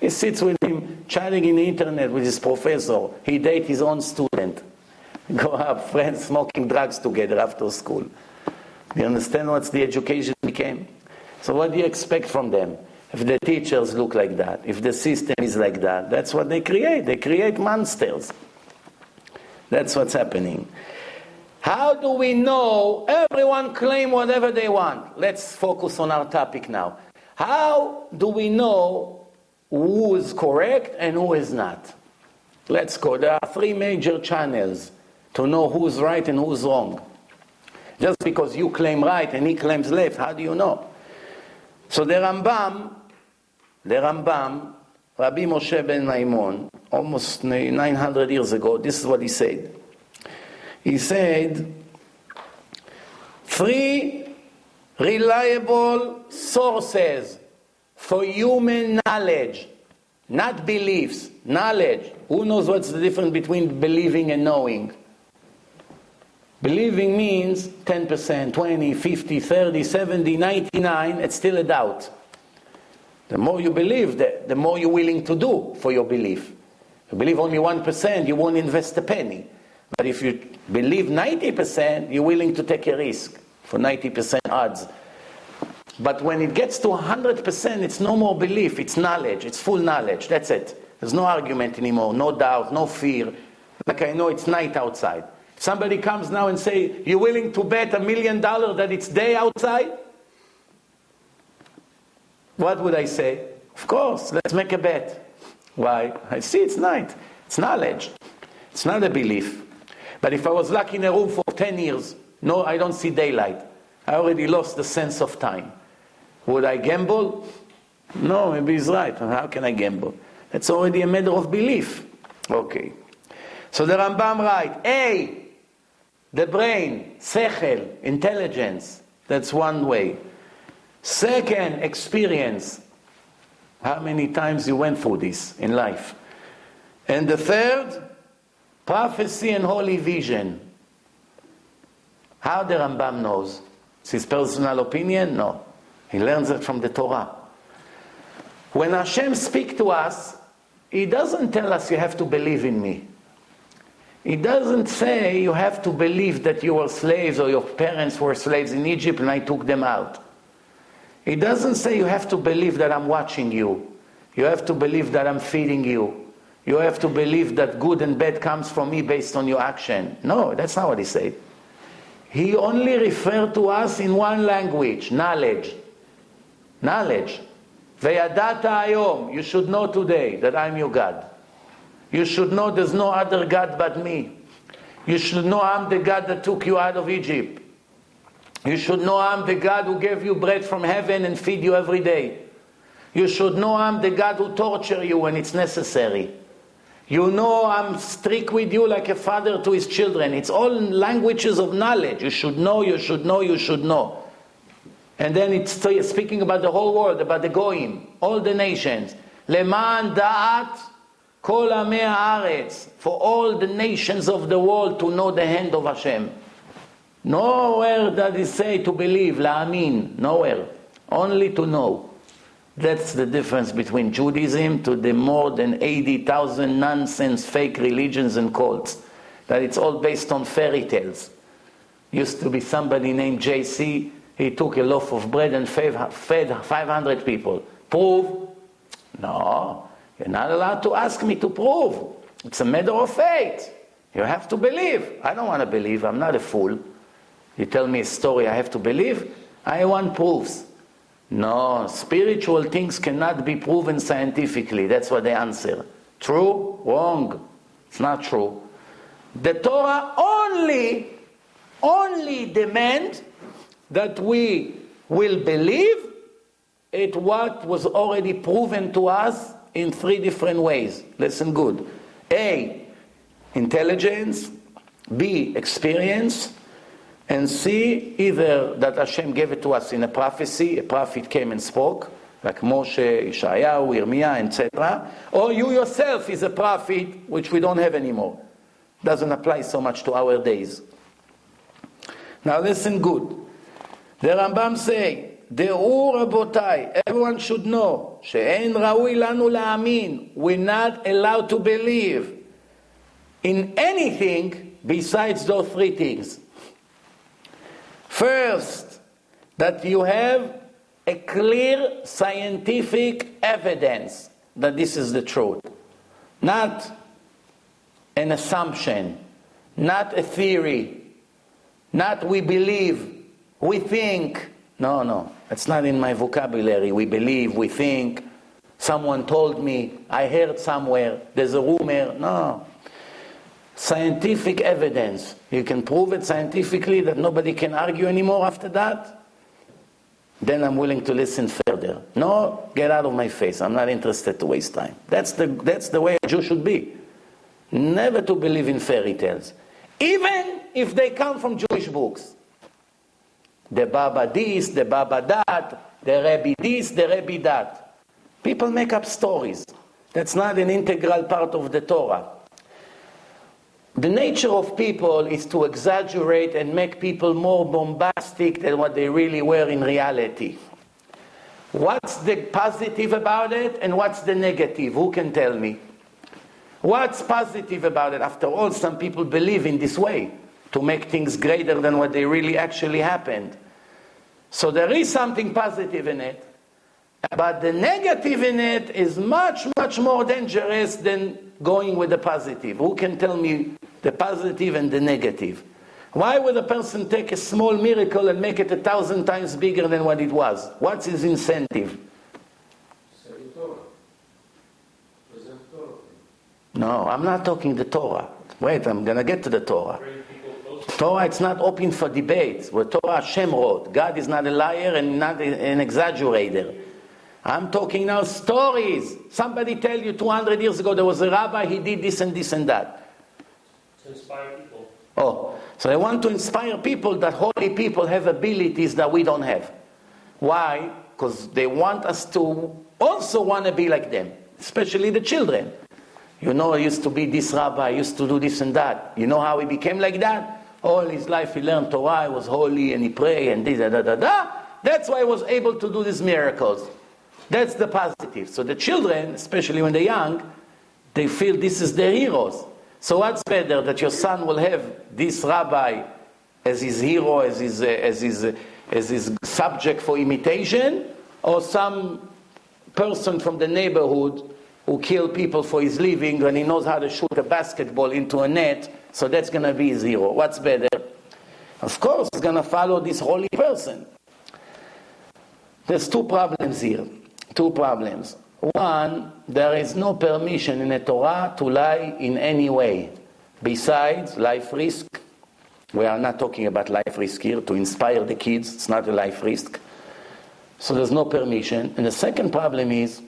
he sits with him, chatting in the internet with his professor. He dates his own student. Go up, friends smoking drugs together after school. You understand what the education became? So what do you expect from them? If the teachers look like that, if the system is like that, that's what they create. They create monsters. That's what's happening. How do we know? Everyone claim whatever they want. Let's focus on our topic now. How do we know who is correct and who is not? Let's go. There are 3 major channels to know who's right and who's wrong. Just because you claim right and he claims left, how do you know? So the Rambam, Rabbi Moshe ben Maimon, almost 900 years ago, this is what he said. He said, 3 reliable sources for human knowledge, not beliefs, knowledge. Who knows what's the difference between believing and knowing? Believing means 10%, 20, 50, 30, 70, 99, it's still a doubt. The more you believe, the more you're willing to do for your belief. you believe only 1%, you won't invest a penny. But if you believe 90%, you're willing to take a risk for 90% odds. But when it gets to 100%, it's no more belief, it's knowledge, it's full knowledge, that's it. There's no argument anymore, no doubt, no fear. Like I know it's night outside. Somebody comes now and say, you're willing to bet $1 million that it's day outside? What would I say? Of course, let's make a bet. Why? I see it's night. It's knowledge. It's not a belief. But if I was locked in a room for 10 years, no, I don't see daylight. I already lost the sense of time. Would I gamble? No, maybe he's right. How can I gamble? That's already a matter of belief. Okay. So the Rambam writes, A, the brain, sechel, intelligence. That's one way. Second, experience. How many times you went through this in life? And the third, prophecy and holy vision. How the Rambam knows? It's his personal opinion? No. He learns it from the Torah. When Hashem speaks to us, He doesn't tell us you have to believe in me. He doesn't say you have to believe that you were slaves or your parents were slaves in Egypt and I took them out. He doesn't say you have to believe that I'm watching you. You have to believe that I'm feeding you. You have to believe that good and bad comes from me based on your action. No, that's not what he said. He only referred to us in one language, knowledge. Knowledge. Veyadata hayom. You should know today that I'm your God. You should know there's no other God but me. You should know I'm the God that took you out of Egypt. You should know I'm the God who gave you bread from heaven and feed you every day. You should know I'm the God who torture you when it's necessary. You know I'm strict with you like a father to his children. It's all languages of knowledge. You should know, you should know, you should know. And then it's speaking about the whole world, about the Goyim, all the nations. Leman da'at kol amei haaretz. For all the nations of the world to know the hand of Hashem. Nowhere does it say to believe, la'amin. Nowhere. Only to know. That's the difference between Judaism to the more than 80,000 nonsense fake religions and cults. That it's all based on fairy tales. Used to be somebody named JC. He took a loaf of bread and fed 500 people. Prove? No. You're not allowed to ask me to prove. It's a matter of faith. You have to believe. I don't want to believe. I'm not a fool. You tell me a story I have to believe? I want proofs. No, spiritual things cannot be proven scientifically. That's what they answer. True? Wrong. It's not true. The Torah only demands that we will believe it what was already proven to us in 3 different ways. Listen good. A, intelligence. B, experience. And C, either that Hashem gave it to us in a prophecy, a prophet came and spoke, like Moshe, Ishayahu, Yirmiyah, etc. Or you yourself is a prophet, which we don't have anymore. Doesn't apply so much to our days. Now listen good. The Rambam say, De'u Rabotai, everyone should know, she'en raui lanu la'amin, we're not allowed to believe in anything besides those 3 things. First, that you have a clear scientific evidence that this is the truth. Not an assumption, not a theory, not we believe, we think. No, it's not in my vocabulary. We believe, we think, someone told me, I heard somewhere, there's a rumor. No. Scientific evidence. You can prove it scientifically that nobody can argue anymore after that. Then I'm willing to listen further. No, get out of my face. I'm not interested to waste time. That's the way a Jew should be. Never to believe in fairy tales. Even if they come from Jewish books. The Baba this, the Baba that, the Rebbe this, the Rebbe that. People make up stories. That's not an integral part of the Torah. The nature of people is to exaggerate and make people more bombastic than what they really were in reality. What's the positive about it and what's the negative? Who can tell me? What's positive about it? After all, some people believe in this way, to make things greater than what they really actually happened. So there is something positive in it, but the negative in it is much, much more dangerous than going with the positive. Who can tell me the positive and the negative? Why would a person take a small miracle and make it 1,000 times bigger than what it was? What's his incentive? No, I'm not talking the Torah. Wait, I'm going to get to the Torah. Torah, it's not open for debates. What Torah Hashem wrote. God is not a liar and not an exaggerator. I'm talking now stories. Somebody tell you 200 years ago there was a rabbi, he did this and this and that. To inspire people. Oh, so they want to inspire people that holy people have abilities that we don't have. Why? Because they want us to also want to be like them, especially the children. You know, I used to be this rabbi, I used to do this and that. You know how he became like that? All his life he learned Torah, he was holy and he prayed and this, da. That's why he was able to do these miracles. That's the positive. So the children, especially when they're young, they feel this is their heroes. So what's better, that your son will have this rabbi as his hero, as his subject for imitation, or some person from the neighborhood who kill people for his living and he knows how to shoot a basketball into a net, so that's going to be his hero. What's better? Of course, he's going to follow this holy person. There's two problems here. Two problems. One, there is no permission in the Torah to lie in any way. Besides life risk, we are not talking about life risk here, to inspire the kids, it's not a life risk. So there's no permission. And the second problem is,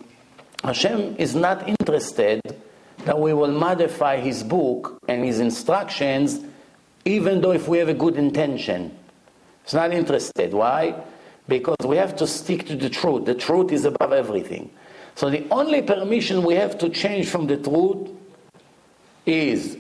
Hashem is not interested that we will modify his book and his instructions, even though if we have a good intention. He's not interested. Why? Because we have to stick to the truth. The truth is above everything. So the only permission we have to change from the truth is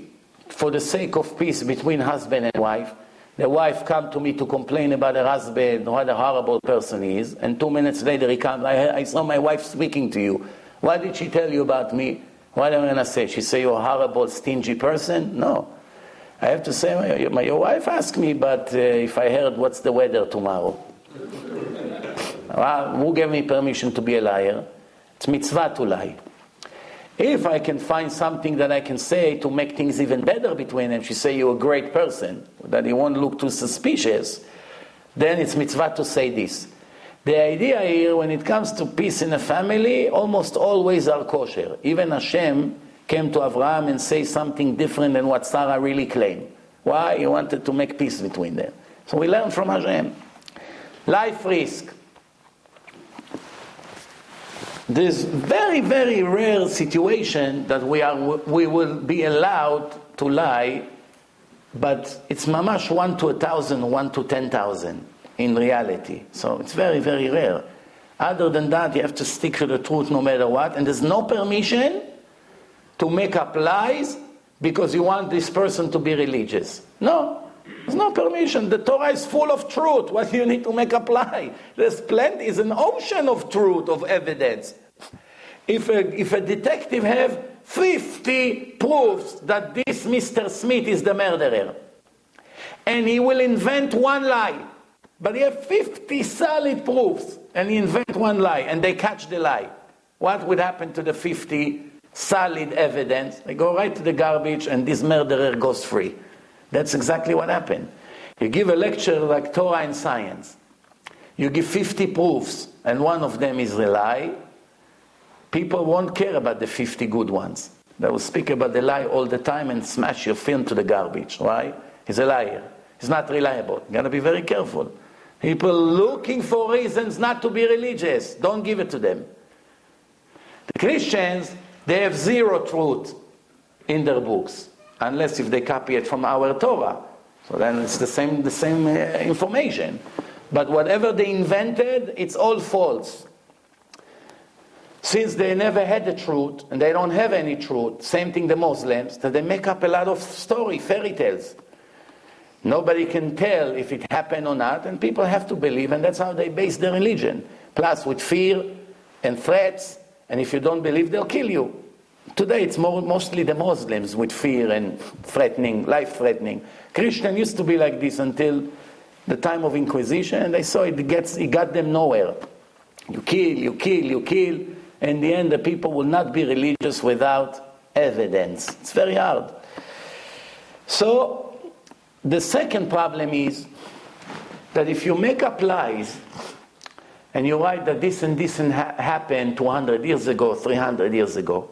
for the sake of peace between husband and wife. The wife come to me to complain about her husband, what a horrible person he is, and 2 minutes later he comes, I saw my wife speaking to you. What did she tell you about me? What am I going to say? She say you're a horrible, stingy person? No. I have to say, your wife asked me, but if I heard what's the weather tomorrow? Well, who gave me permission to be a liar? It's mitzvah to lie. If I can find something that I can say to make things even better between them, she say you're a great person, that he won't look too suspicious, then it's mitzvah to say this. The idea here, when it comes to peace in a family, almost always are kosher. Even Hashem came to Abraham and say something different than what Sarah really claimed. Why? He wanted to make peace between them. So we learn from Hashem. Life risk. There's very, very rare situation that we will be allowed to lie, but it's mamash 1 to 1,000, 1 to 10,000 in reality. So it's very, very rare. Other than that, you have to stick to the truth no matter what, and there's no permission to make up lies because you want this person to be religious. No. There's no permission. The Torah is full of truth. What do you need to make up lie? There's plenty. It's an ocean of truth, of evidence. If a detective have 50 proofs that this Mr. Smith is the murderer, and he will invent one lie, but he have 50 solid proofs, and he invent one lie, and they catch the lie, what would happen to the 50 solid evidence? They go right to the garbage, and this murderer goes free. That's exactly what happened. You give a lecture like Torah and science. You give 50 proofs, and one of them is a lie. People won't care about the 50 good ones. They will speak about the lie all the time and smash your film to the garbage. Why? He's a liar. He's not reliable. You got to be very careful. People looking for reasons not to be religious. Don't give it to them. The Christians, they have zero truth in their books, unless if they copy it from our Torah. So then it's the same information. But whatever they invented, it's all false. Since they never had the truth, and they don't have any truth, same thing the Muslims, that they make up a lot of fairy tales. Nobody can tell if it happened or not, and people have to believe, and that's how they base their religion. Plus with fear and threats, and if you don't believe, they'll kill you. Today it's mostly the Muslims with fear and threatening, life-threatening. Christian used to be like this until the time of Inquisition, and they saw it got them nowhere. You kill. In the end, the people will not be religious without evidence. It's very hard. So, the second problem is that if you make up lies, and you write that this and this happened 200 years ago, 300 years ago,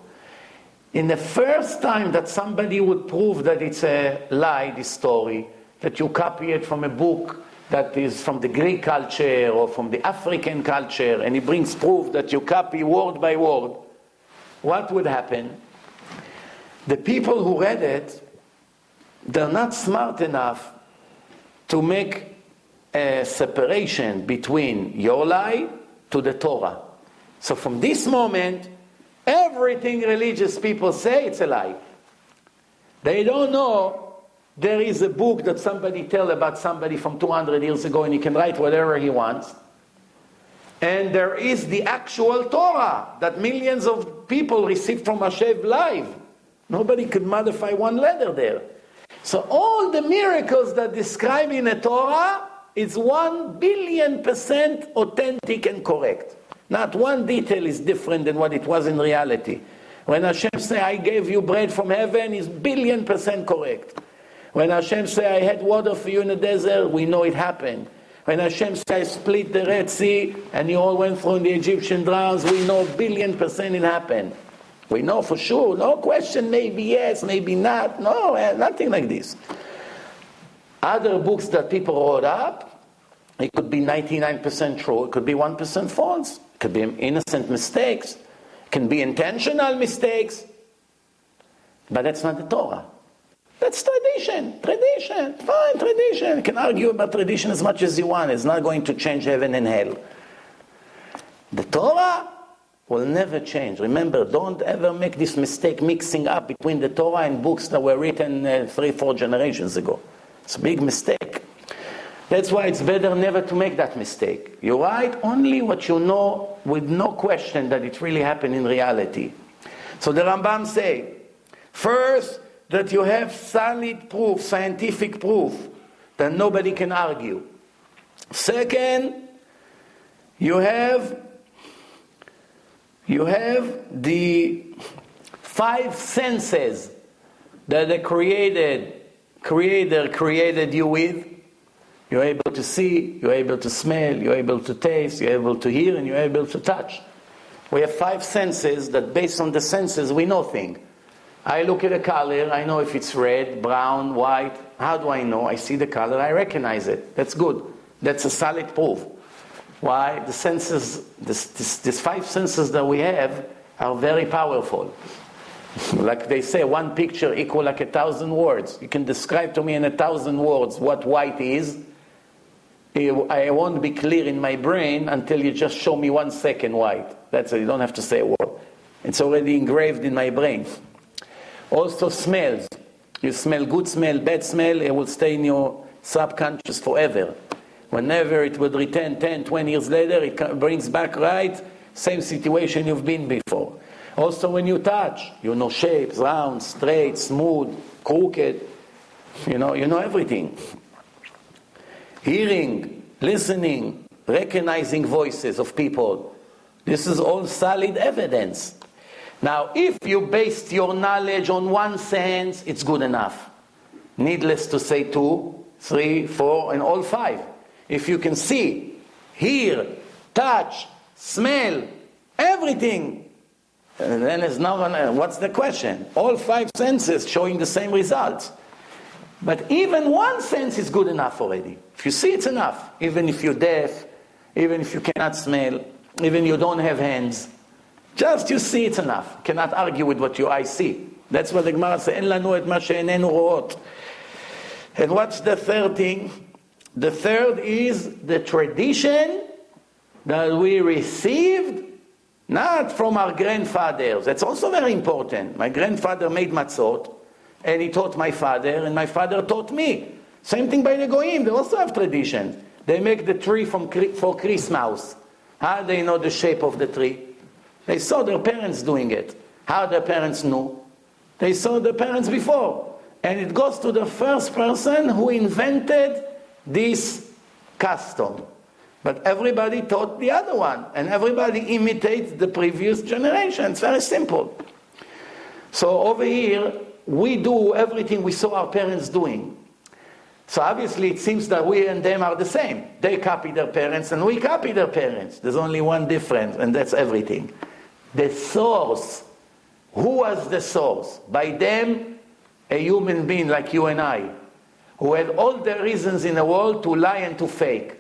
in the first time that somebody would prove that it's a lie, this story, that you copy it from a book that is from the Greek culture or from the African culture, and he brings proof that you copy word by word, what would happen? The people who read it, they're not smart enough to make a separation between your lie to the Torah. So from this moment, everything religious people say, it's a lie. They don't know there is a book that somebody tell about somebody from 200 years ago, and he can write whatever he wants. And there is the actual Torah that millions of people received from Hashem live. Nobody could modify one letter there. So all the miracles that describe in the Torah is 1,000,000,000% authentic and correct. Not one detail is different than what it was in reality. When Hashem say, I gave you bread from heaven, is 1,000,000,000% correct. When Hashem say, I had water for you in the desert, we know it happened. When Hashem say, I split the Red Sea, and you all went through the Egyptian drowns, we know 1,000,000,000% it happened. We know for sure, no question, maybe yes, maybe not. No, nothing like this. Other books that people wrote up, it could be 99% true, it could be 1% false, it could be innocent mistakes, it can be intentional mistakes, but that's not the Torah. That's tradition, fine, tradition. You can argue about tradition as much as you want, it's not going to change heaven and hell. The Torah will never change. Remember, don't ever make this mistake mixing up between the Torah and books that were written 3-4 generations ago. It's a big mistake. That's why it's better never to make that mistake. You write only what you know with no question that it really happened in reality. So the Rambam say, first, that you have solid proof, scientific proof, that nobody can argue. Second, you have the 5 senses that the Creator created you with. You're able to see, you're able to smell, you're able to taste, you're able to hear, and you're able to touch. We have 5 senses that based on the senses we know things. I look at a color, I know if it's red, brown, white. How do I know? I see the color, I recognize it. That's good. That's a solid proof. Why? The senses, these 5 senses that we have are very powerful. Like they say, one picture equals like 1,000 words. You can describe to me in 1,000 words what white is. I won't be clear in my brain until you just show me 1 second white. That's it. You don't have to say a word. It's already engraved in my brain. Also smells. You smell good smell, bad smell, it will stay in your subconscious forever. Whenever it would return 10, 20 years later, it brings back right, same situation you've been before. Also when you touch, you know shapes, round, straight, smooth, crooked. You know everything. Hearing, listening, recognizing voices of people. This is all solid evidence. Now, if you based your knowledge on 1 sense, it's good enough. Needless to say 2, 3, 4, and all 5. If you can see, hear, touch, smell, everything, and then it's not what's the question? All 5 senses showing the same results. But even 1 sense is good enough already. If you see, it's enough. Even if you're deaf, even if you cannot smell, even you don't have hands, just you see, it's enough. You cannot argue with what your eyes see. That's what the Gemara says, En lanu et ma she'einenu ro'ot. And what's the third thing? The third is the tradition that we received not from our grandfathers. That's also very important. My grandfather made matzot, and he taught my father, and my father taught me. Same thing by the Goyim. They also have tradition. They make the tree for Christmas. How do they know the shape of the tree? They saw their parents doing it. How the parents knew? They saw the parents before. And it goes to the first person who invented this custom. But everybody taught the other one, and everybody imitates the previous generation. It's very simple. So over here, we do everything we saw our parents doing. So obviously it seems that we and them are the same. They copy their parents and we copy their parents. There's only one difference, and that's everything. The source. Who was the source? By them, a human being like you and I, who had all the reasons in the world to lie and to fake.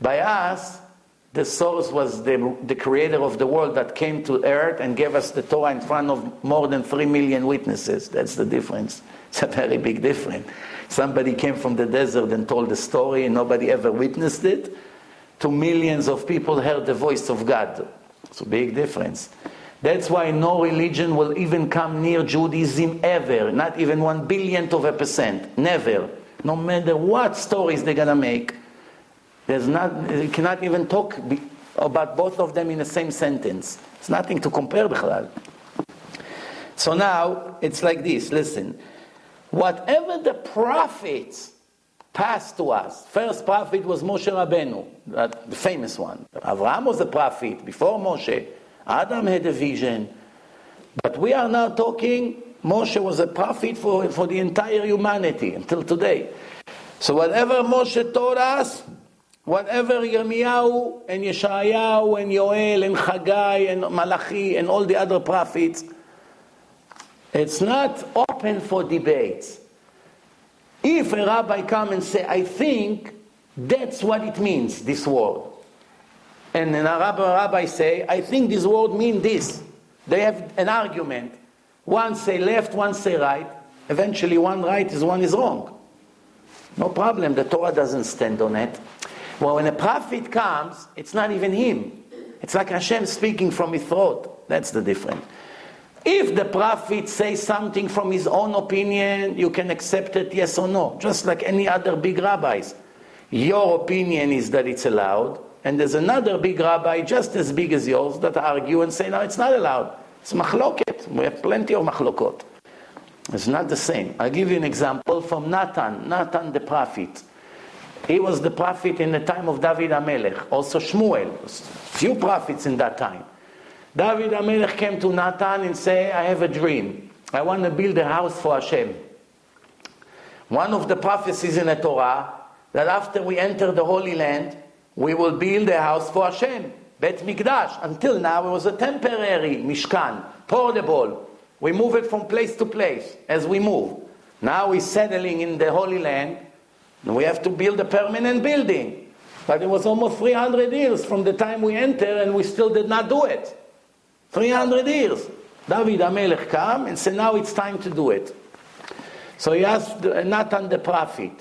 By us, the source was the creator of the world that came to earth and gave us the Torah in front of more than 3 million witnesses. That's the difference. It's a very big difference. Somebody came from the desert and told the story and nobody ever witnessed it. To millions of people heard the voice of God. It's a big difference. That's why no religion will even come near Judaism ever. Not even 1/1000,000%. Never. No matter what stories they're going to make. You cannot even talk about both of them in the same sentence. It's nothing to compare bichlal. So now, it's like this, listen. Whatever the prophets passed to us, first prophet was Moshe Rabbeinu, the famous one. Avraham was a prophet before Moshe. Adam had a vision. But we are now talking, Moshe was a prophet for the entire humanity until today. So whatever Moshe taught us, whatever Yirmiyahu and Yeshayahu and Yoel and Haggai and Malachi and all the other prophets, it's not open for debates. If a rabbi come and say, I think that's what it means, this word. And then a rabbi say, I think this word means this. They have an argument. One say left, one say right. Eventually one right is one is wrong. No problem, the Torah doesn't stand on it. Well, when a prophet comes, it's not even him. It's like Hashem speaking from his throat. That's the difference. If the prophet says something from his own opinion, you can accept it, yes or no. Just like any other big rabbis. Your opinion is that it's allowed, and there's another big rabbi just as big as yours that argue and say, no, it's not allowed. It's machloket. We have plenty of machlokot. It's not the same. I'll give you an example from Nathan the prophet. He was the prophet in the time of David HaMelech. Also Shmuel. Few prophets in that time. David HaMelech came to Nathan and said, I have a dream. I want to build a house for Hashem. One of the prophecies in the Torah, that after we enter the Holy Land, we will build a house for Hashem. Bet Mikdash. Until now it was a temporary Mishkan, portable. We move it from place to place as we move. Now we're settling in the Holy Land, and we have to build a permanent building. But it was almost 300 years from the time we entered, and we still did not do it. 300 years. David HaMelech came and said, now it's time to do it. So he asked Nathan the prophet.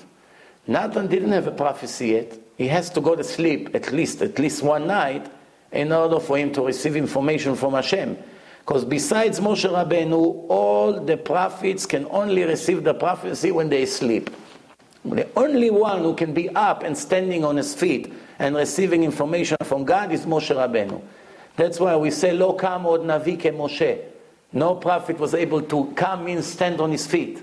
Nathan didn't have a prophecy yet. He has to go to sleep at least one night in order for him to receive information from Hashem. Because besides Moshe Rabbeinu, all the prophets can only receive the prophecy when they sleep. The only one who can be up and standing on his feet and receiving information from God is Moshe Rabbeinu. That's why we say, Lo kam od navi ke Moshe. No prophet was able to come means stand on his feet.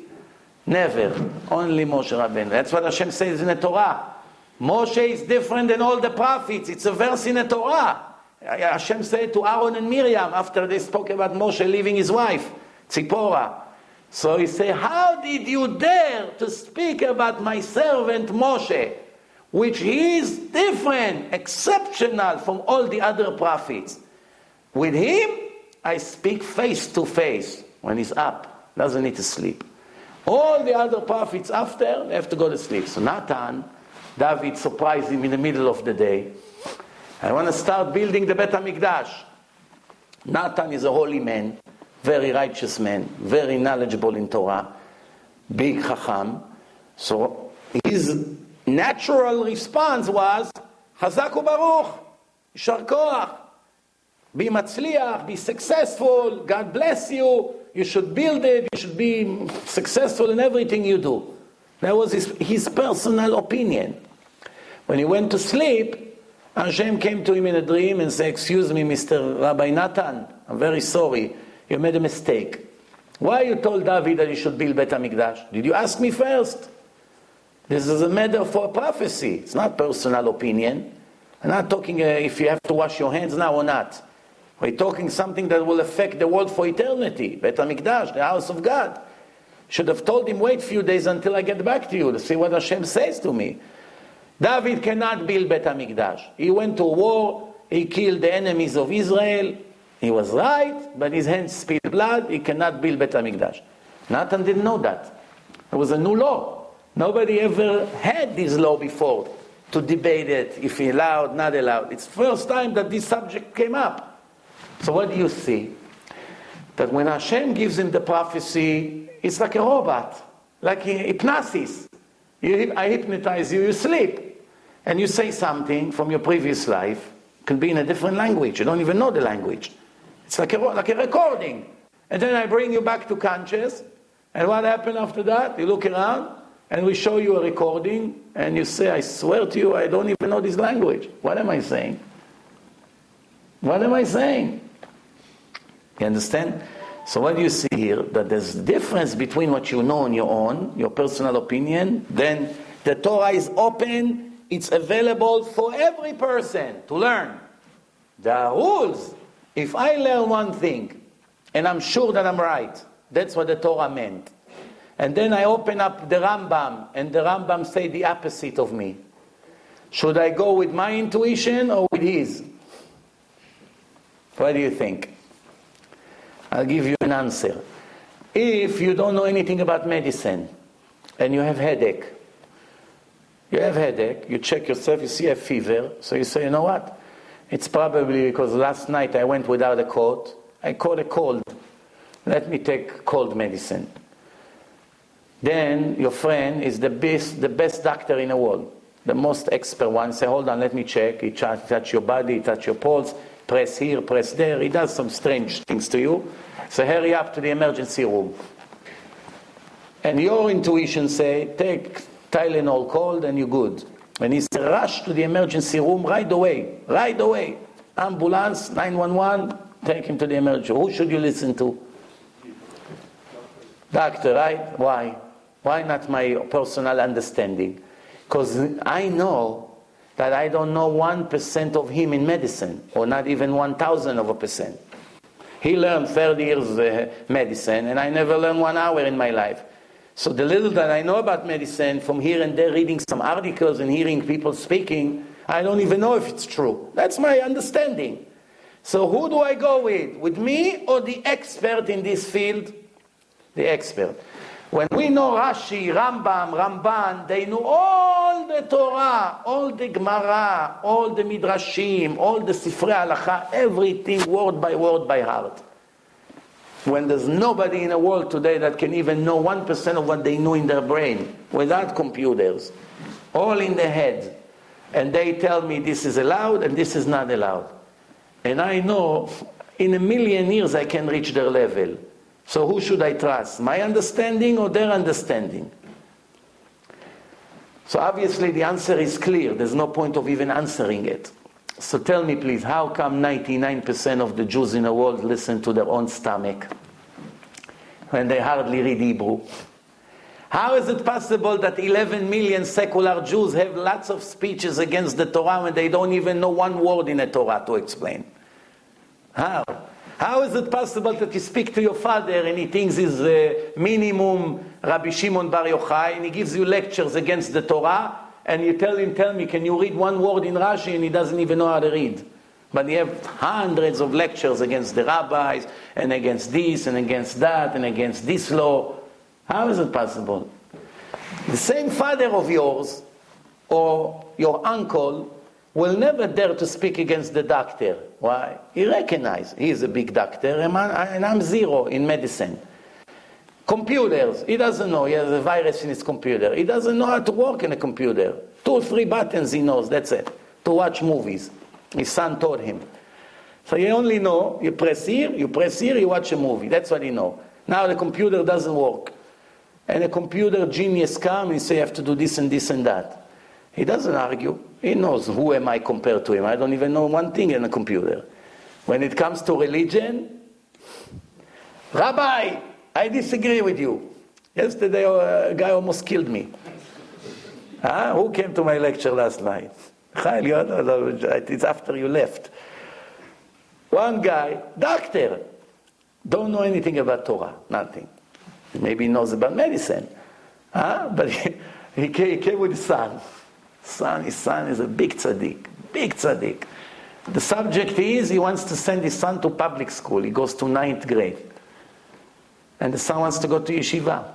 Never. Only Moshe Rabbeinu. That's what Hashem says in the Torah. Moshe is different than all the prophets. It's a verse in the Torah. Hashem said to Aaron and Miriam after they spoke about Moshe leaving his wife, Tzipporah. So he said, how did you dare to speak about my servant Moshe, which he is different, exceptional from all the other prophets? With him, I speak face to face when he's up. Doesn't need to sleep. All the other prophets after, they have to go to sleep. So Nathan, David surprised him in the middle of the day. I want to start building the Bet HaMikdash. Nathan is a holy man, very righteous man, very knowledgeable in Torah, big chacham. So his natural response was, Chazak u'baruch, Yishar koach, be matzliach, be successful, God bless you, you should build it, you should be successful in everything you do. That was his personal opinion. When he went to sleep, Hashem came to him in a dream and said, excuse me, Mr. Rabbi Nathan, I'm very sorry. You made a mistake. Why you told David that he should build Bet HaMikdash? Did you ask me first? This is a matter for prophecy. It's not personal opinion. I'm not talking if you have to wash your hands now or not. We're talking something that will affect the world for eternity. Bet HaMikdash, the house of God. Should have told him, wait a few days until I get back to you to see what Hashem says to me. David cannot build Bet HaMikdash. He went to war, he killed the enemies of Israel. He was right, but his hands spilled blood. He cannot build Bet HaMikdash. Nathan didn't know that. It was a new law. Nobody ever had this law before to debate it, if he allowed, not allowed. It's the first time that this subject came up. So what do you see? That when Hashem gives him the prophecy, it's like a robot, like hypnosis. I hypnotize you, you sleep. And you say something from your previous life, it can be in a different language. You don't even know the language. It's like a recording. And then I bring you back to conscious. And what happened after that? You look around, and we show you a recording, and you say, I swear to you, I don't even know this language. What am I saying? What am I saying? You understand? So what do you see here? That there's a difference between what you know on your own, your personal opinion, then the Torah is open, it's available for every person to learn. There are rules. If I learn one thing, and I'm sure that I'm right, that's what the Torah meant. And then I open up the Rambam, and the Rambam say the opposite of me. Should I go with my intuition or with his? What do you think? I'll give you an answer. If you don't know anything about medicine, and you have headache, you check yourself, you see a fever, so you say, you know what? It's probably because last night I went without a coat. I caught a cold. Let me take cold medicine. Then your friend is the best doctor in the world, the most expert one. Say, hold on, let me check. He touch your body, touch your pulse, press here, press there. He does some strange things to you. So hurry up to the emergency room. And your intuition say, take Tylenol cold and you're good. And he said, rush to the emergency room right away. Right away. Ambulance, 911, take him to the emergency room. Who should you listen to? Doctor, right? Why? Why not my personal understanding? Because I know that I don't know 1% of him in medicine, or not even 1,000%. He learned 30 years medicine, and I never learned 1 hour in my life. So the little that I know about medicine, from here and there reading some articles and hearing people speaking, I don't even know if it's true. That's my understanding. So who do I go with? With me or the expert in this field? The expert. When we know Rashi, Rambam, Ramban, they know all the Torah, all the Gemara, all the Midrashim, all the Sifrei Halacha, everything word by heart. When there's nobody in the world today that can even know 1% of what they know in their brain, without computers, all in the head. And they tell me this is allowed and this is not allowed. And I know in a million years I can reach their level. So who should I trust? My understanding or their understanding? So obviously the answer is clear. There's no point of even answering it. So tell me please, how come 99% of the Jews in the world listen to their own stomach when they hardly read Hebrew? How is it possible that 11 million secular Jews have lots of speeches against the Torah when they don't even know one word in the Torah to explain? How? How is it possible that you speak to your father and he thinks he's minimum Rabbi Shimon Bar Yochai and he gives you lectures against the Torah and you tell me, can you read one word in Rashi, and he doesn't even know how to read? But you have hundreds of lectures against the rabbis and against this and against that and against this law. How is it possible? The same father of yours or your uncle will never dare to speak against the doctor. Why? He recognizes he's a big doctor and I'm zero in medicine. Computers, he doesn't know. He has a virus in his computer. He doesn't know how to work in a computer. 2 or 3 buttons he knows, that's it. To watch movies. His son taught him. So you only know, you press here, you watch a movie. That's what he knows. Now the computer doesn't work. And a computer genius comes and say you have to do this and this and that. He doesn't argue. He knows who am I compared to him. I don't even know one thing in a computer. When it comes to religion, Rabbi, I disagree with you. Yesterday a guy almost killed me. Who came to my lecture last night? It's after you left. One guy, doctor, don't know anything about Torah, nothing. Maybe he knows about medicine. But he came with his son. His son is a big tzaddik. The subject is he wants to send his son to public school. He goes to 9th grade. And the son wants to go to yeshiva.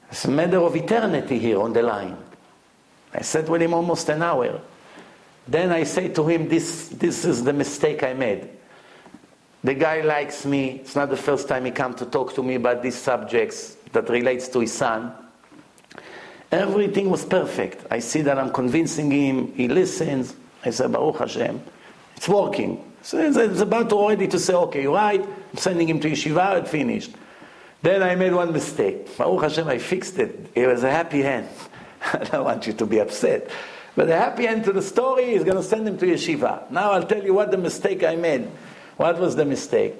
It's a matter of eternity here on the line. I sat with him almost an hour. Then I say to him, this is the mistake I made. The guy likes me. It's not the first time he come to talk to me about these subjects that relates to his son. Everything was perfect. I see that I'm convincing him. He listens. I say, Baruch Hashem. It's working. So it's about already to say, okay, you're right. I'm sending him to yeshiva. It finished. Then I made one mistake. Baruch Hashem, I fixed it. It was a happy end. I don't want you to be upset. But the happy end to the story is going to send him to yeshiva. Now I'll tell you what the mistake I made. What was the mistake?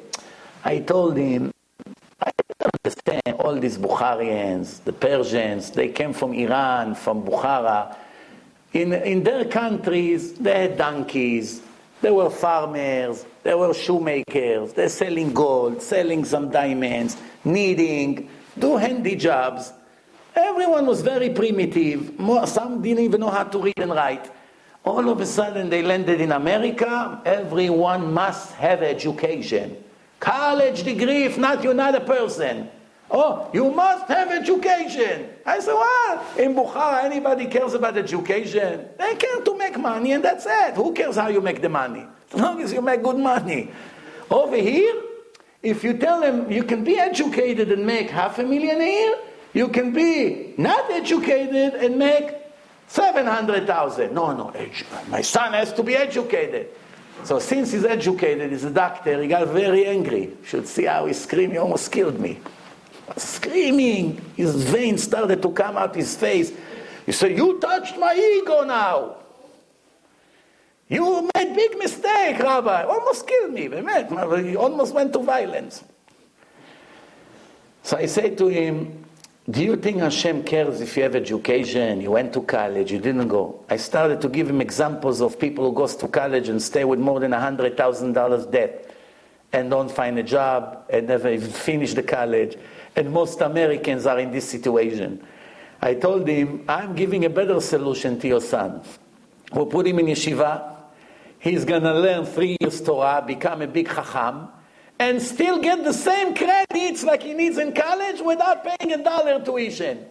I told him, I don't understand all these Bukharians, the Persians, they came from Iran, from Bukhara. In their countries, they had donkeys, they were farmers, they were shoemakers, they're selling gold, selling some diamonds, kneading, do handy jobs. Everyone was very primitive. Some didn't even know how to read and write. All of a sudden they landed in America. Everyone must have education. College degree, if not, you're not a person. Oh, you must have education. I said, what? In Bukhara, anybody cares about education? They care to make money and that's it. Who cares how you make the money? As long as you make good money. Over here, if you tell them you can be educated and make $500,000 a year, you can be not educated and make 700,000. No, my son has to be educated. So since he's educated, he's a doctor, he got very angry. You should see how he screamed, he almost killed me. Screaming, his veins started to come out his face. He said, you touched my ego now. You made big mistake, Rabbi. Almost killed me. He almost went to violence. So I say to him, do you think Hashem cares if you have education, you went to college, you didn't go? I started to give him examples of people who goes to college and stay with more than $100,000 debt and don't find a job and never even finish the college. And most Americans are in this situation. I told him, I'm giving a better solution to your son. We'll put him in yeshiva. He's going to learn 3 years Torah, become a big chacham, and still get the same credits like he needs in college without paying $1 tuition.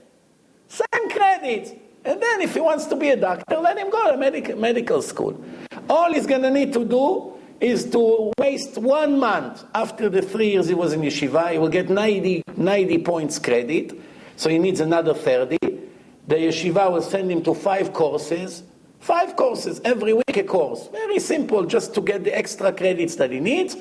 Same credits. And then if he wants to be a doctor, let him go to medical school. All he's going to need to do is to waste 1 month after the 3 years he was in yeshiva. He will get 90 points credit, so he needs another 30. The yeshiva will send him to 5 courses. 5 courses, every week a course. Very simple, just to get the extra credits that he needs.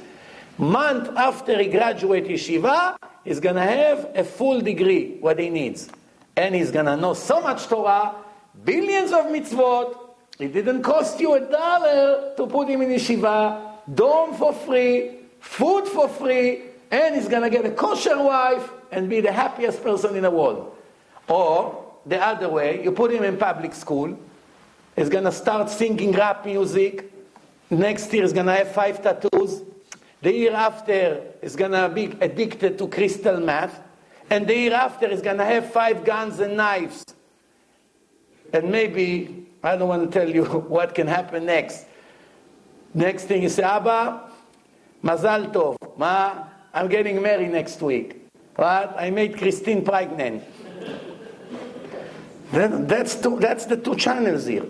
Month after he graduates yeshiva, he's going to have a full degree, what he needs. And he's going to know so much Torah, billions of mitzvot. It didn't cost you $1 to put him in yeshiva, dorm for free, food for free, and he's going to get a kosher wife and be the happiest person in the world. Or, the other way, you put him in public school, he's going to start singing rap music, next year he's going to have 5 tattoos, the year after he's going to be addicted to crystal meth, and the year after he's going to have 5 guns and knives. And maybe, I don't want to tell you what can happen next. Next thing you say, Abba, Mazal Tov, Ma, I'm getting married next week. What? I made Christine pregnant. That's the 2 channels here.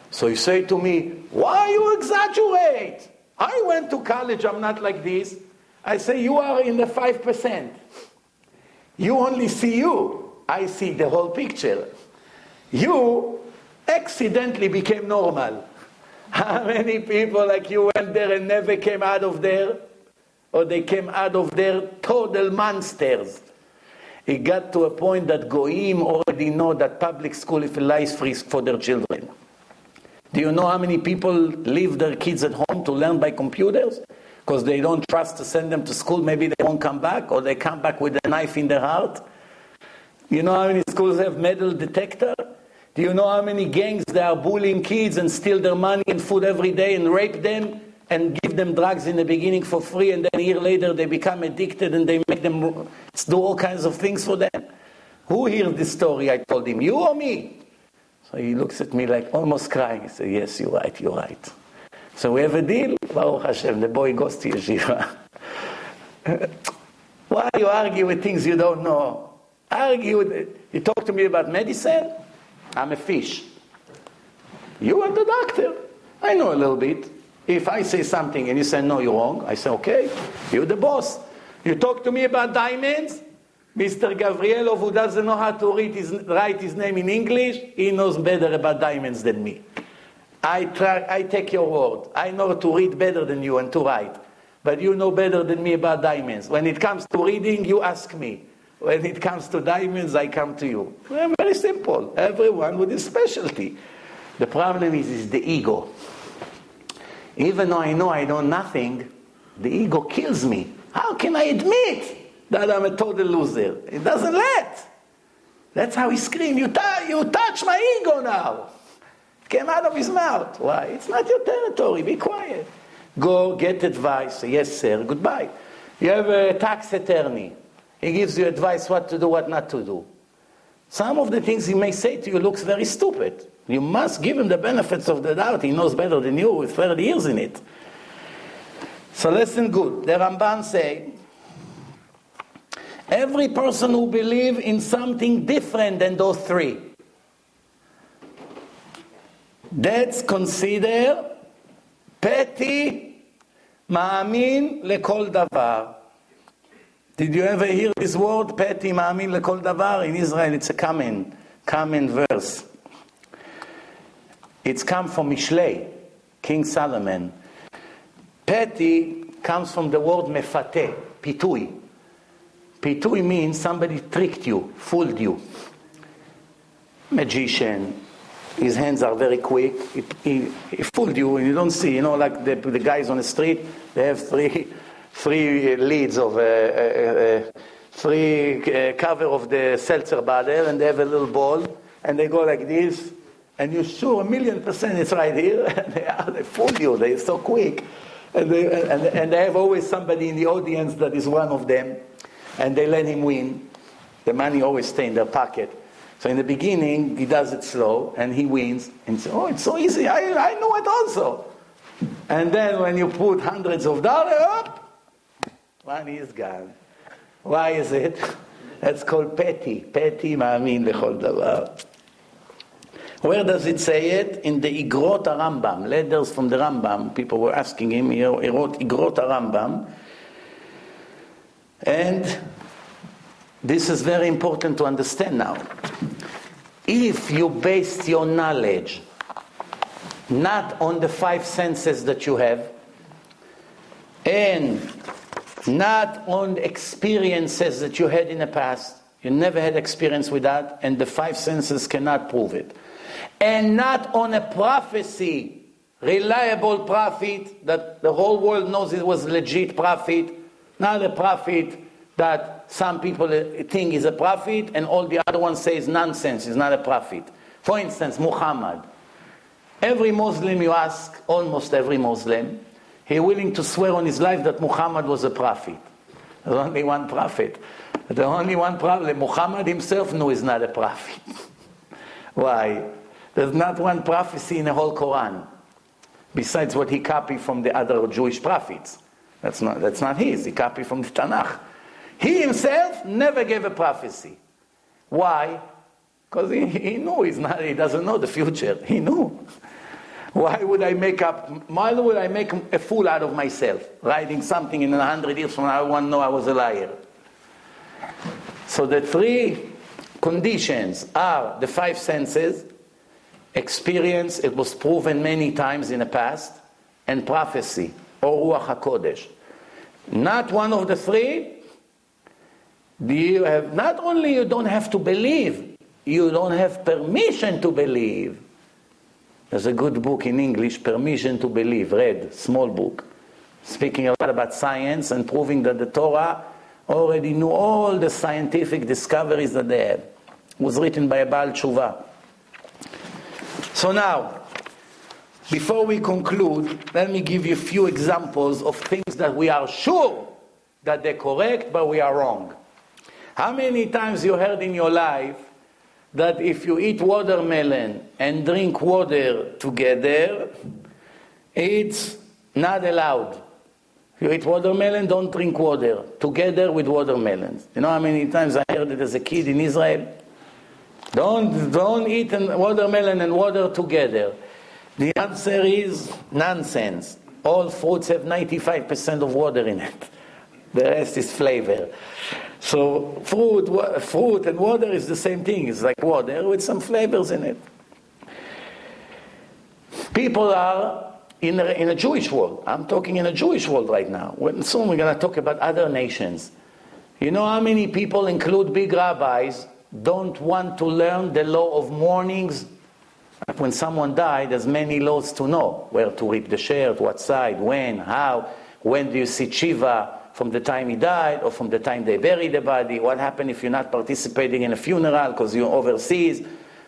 So you say to me, why you exaggerate? I went to college, I'm not like this. I say, you are in the 5%. You only see you. I see the whole picture. You accidentally became normal. How many people like you went there and never came out of there? Or they came out of there total monsters. It got to a point that Goyim already know that public school is a life risk for their children. Do you know how many people leave their kids at home to learn by computers? because they don't trust to send them to school, maybe they won't come back, or they come back with a knife in their heart. You know how many schools have metal detector? Do you know how many gangs they are bullying kids and steal their money and food every day and rape them and give them drugs in the beginning for free, and then a year later they become addicted and they make them do all kinds of things for them? Who hears this story? I told him, you or me? So he looks at me like almost crying. He said, yes, you're right. So we have a deal? Baruch Hashem, the boy goes to yeshiva. Why you argue with things you don't know? You talk to me about medicine? I'm a fish. You are the doctor. I know a little bit. If I say something and you say, no, you're wrong, I say, okay, you're the boss. You talk to me about diamonds? Mr. Gavrielov, who doesn't know how to write his name in English, he knows better about diamonds than me. I take your word. I know to read better than you and to write. But you know better than me about diamonds. When it comes to reading, you ask me. When it comes to diamonds, I come to you. Very simple. Everyone with his specialty. The problem is the ego. Even though I know I know nothing, the ego kills me. How can I admit that I'm a total loser? It doesn't let. That's how he screamed, you touch my ego now. It came out of his mouth. Why? It's not your territory. Be quiet. Go get advice. Say, yes, sir. Goodbye. You have a tax attorney. He gives you advice what to do, what not to do. Some of the things he may say to you looks very stupid. You must give him the benefits of the doubt. He knows better than you with 30 years in it. So listen good. The Ramban say, every person who believes in something different than those three, that's considered petty, ma'amin lekol davar. Did you ever hear this word, petty, ma'amin lekol davar? In Israel, it's a common verse. It's come from Mishlei, King Solomon. Petty comes from the word mefateh, pitui. Pitui means somebody tricked you, fooled you. Magician, his hands are very quick. He fooled you and you don't see. You know, like the guys on the street, they have three leads of cover of the seltzer bottle, and they have a little ball, and they go like this, and you're sure 1,000,000% it's right here. They fool you. They're so quick, and they have always somebody in the audience that is one of them, and they let him win. The money always stays in their pocket. So in the beginning, he does it slow, and he wins, and says, "Oh, it's so easy. I know it also." And then when you put hundreds of dollars up, money is gone. Why is it? That's called petty. Petty ma'amin lechol davar. Where does it say it? In the Igrot HaRambam. Letters from the Rambam. People were asking him. He wrote Igrot HaRambam. And this is very important to understand now. If you base your knowledge not on the 5 senses that you have, and not on experiences that you had in the past, you never had experience with that, and the 5 senses cannot prove it, and not on a prophecy, reliable prophet, that the whole world knows it was legit prophet, not a prophet that some people think is a prophet and all the other ones say is nonsense, is not a prophet. For instance, Muhammad. Every Muslim you ask, almost every Muslim, he's willing to swear on his life that Muhammad was a prophet. There's only one prophet. The only one problem, Muhammad himself knew he's not a prophet. Why? There's not one prophecy in the whole Quran, besides what he copied from the other Jewish prophets. That's not his. He copied from the Tanakh. He himself never gave a prophecy. Why? Because he knew he doesn't know the future. He knew. Why would I make a fool out of myself? Writing something in 100 years from now, I want to know I was a liar. So the 3 conditions are the 5 senses, experience, it was proven many times in the past, and prophecy, or Ruach HaKodesh. Not one of the 3, not only you don't have to believe, you don't have permission to believe. There's a good book in English, Permission to Believe, read, small book. speaking a lot about science and proving that the Torah already knew all the scientific discoveries that they had. It was written by a Baal Tshuva. So now, before we conclude, let me give you a few examples of things that we are sure that they're correct, but we are wrong. How many times you heard in your life that if you eat watermelon and drink water together, it's not allowed? If you eat watermelon, don't drink water together with watermelons. You know how many times I heard it as a kid in Israel? Don't eat watermelon and water together. The answer is nonsense. All fruits have 95% of water in it. The rest is flavor. So fruit and water is the same thing. It's like water with some flavors in it. People are in a Jewish world. I'm talking in a Jewish world right now. Soon we're going to talk about other nations. You know how many people, include big rabbis, don't want to learn the law of mournings? When someone died, there's many laws to know. Where to rip the shirt, what side, when, how. When do you see Shiva? From the time he died or from the time they buried the body? What happened if you're not participating in a funeral because you're overseas?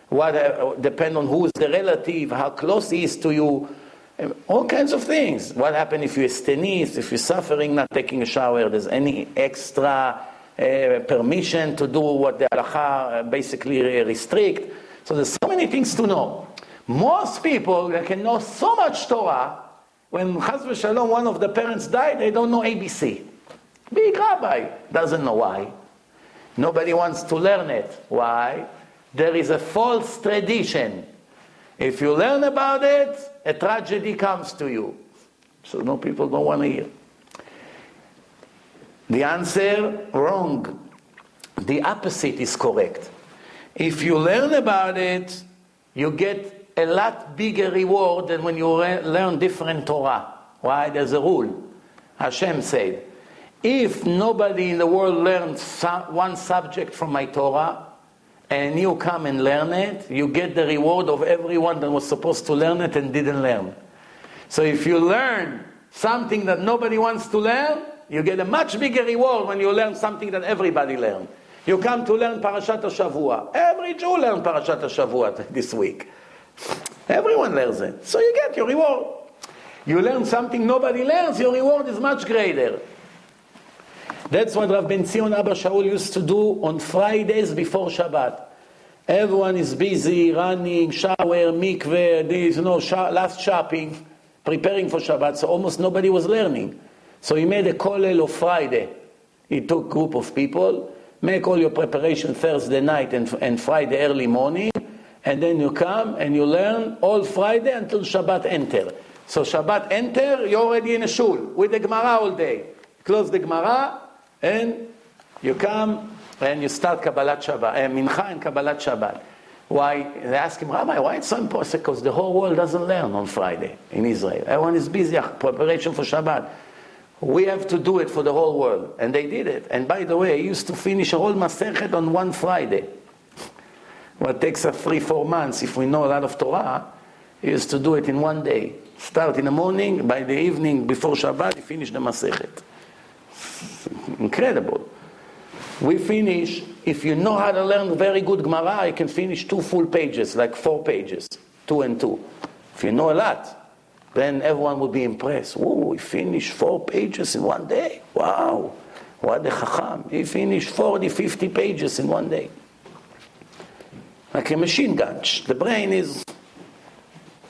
What depend on who's the relative, how close he is to you. All kinds of things. What happened if you're stenist, if you're suffering, not taking a shower? There's any extra permission to do what the halakha basically restrict? So there's so many things to know. Most people that can know so much Torah, when Chas v'Shalom one of the parents died, they don't know ABC. Big rabbi doesn't know why. Nobody wants to learn it. Why? There is a false tradition. If you learn about it, a tragedy comes to you. So no, people don't want to hear. The answer, wrong. The opposite is correct. If you learn about it, you get a lot bigger reward than when you learn different Torah. Why? There's a rule. Hashem said, if nobody in the world learns one subject from my Torah, and you come and learn it, you get the reward of everyone that was supposed to learn it and didn't learn. So if you learn something that nobody wants to learn, you get a much bigger reward when you learn something that everybody learned. You come to learn Parashat HaShavua. Every Jew learned Parashat HaShavua this week. Everyone learns it. So you get your reward. You learn something nobody learns, your reward is much greater. That's what Rav Ben Zion Abba Shaul used to do on Fridays before Shabbat. Everyone is busy, running, shower, mikveh, last shopping, preparing for Shabbat. So almost nobody was learning. So he made a kollel of Friday. He took a group of people, make all your preparation Thursday night and Friday early morning, and then you come and you learn all Friday until Shabbat enter. So Shabbat enter, you're already in a shul with the Gemara all day. Close the Gemara, and you come and you start Kabbalat Shabbat, Mincha and Kabbalat Shabbat. Why? They ask him, Rabbi, why it's so important? Because the whole world doesn't learn on Friday in Israel. Everyone is busy, preparation for Shabbat. We have to do it for the whole world. And they did it. And by the way, he used to finish a whole Masechet on one Friday. What takes us 3-4 months, if we know a lot of Torah, he used to do it in one day. Start in the morning, by the evening, before Shabbat, he finished the Masechet. Incredible. We finish, if you know how to learn very good Gemara, you can finish 2 full pages, like 4 pages, 2 and 2. If you know a lot, then everyone will be impressed. Oh, we finished 4 pages in one day. Wow, what a chacham. He finished 40, 50 pages in one day. Like a machine gun. The brain is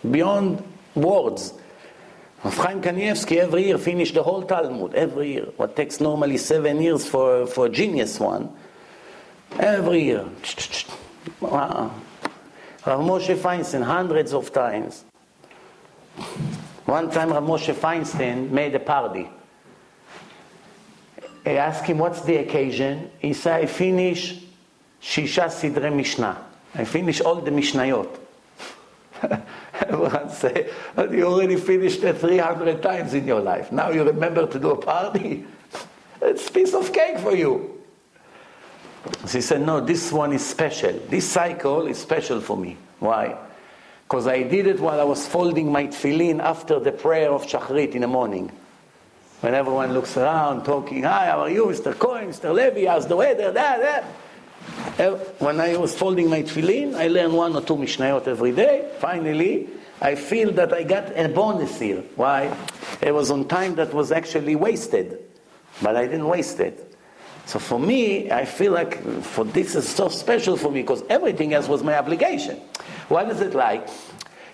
beyond words. Chaim Kanievsky every year finished the whole Talmud, every year. What takes normally 7 years for a genius one, every year. Wow. Rav Moshe Feinstein, hundreds of times. One time Rav Moshe Feinstein made a party. I asked him, what's the occasion? He said, I finish Shisha Sidre Mishnah. I finish all the Mishnayot. Everyone say, but you already finished it 300 times in your life. Now you remember to do a party? It's a piece of cake for you. So he said, no, this one is special. This cycle is special for me. Why? Because I did it while I was folding my tefillin after the prayer of Shachrit in the morning. When everyone looks around, talking, hi, how are you, Mr. Cohen, Mr. Levy, how's the weather, that. When I was folding my tefillin, I learned 1 or 2 Mishnayot every day. Finally, I feel that I got a bonus here. Why? It was on time that was actually wasted, but I didn't waste it. So for me, I feel like this is so special for me because everything else was my obligation. What is it like?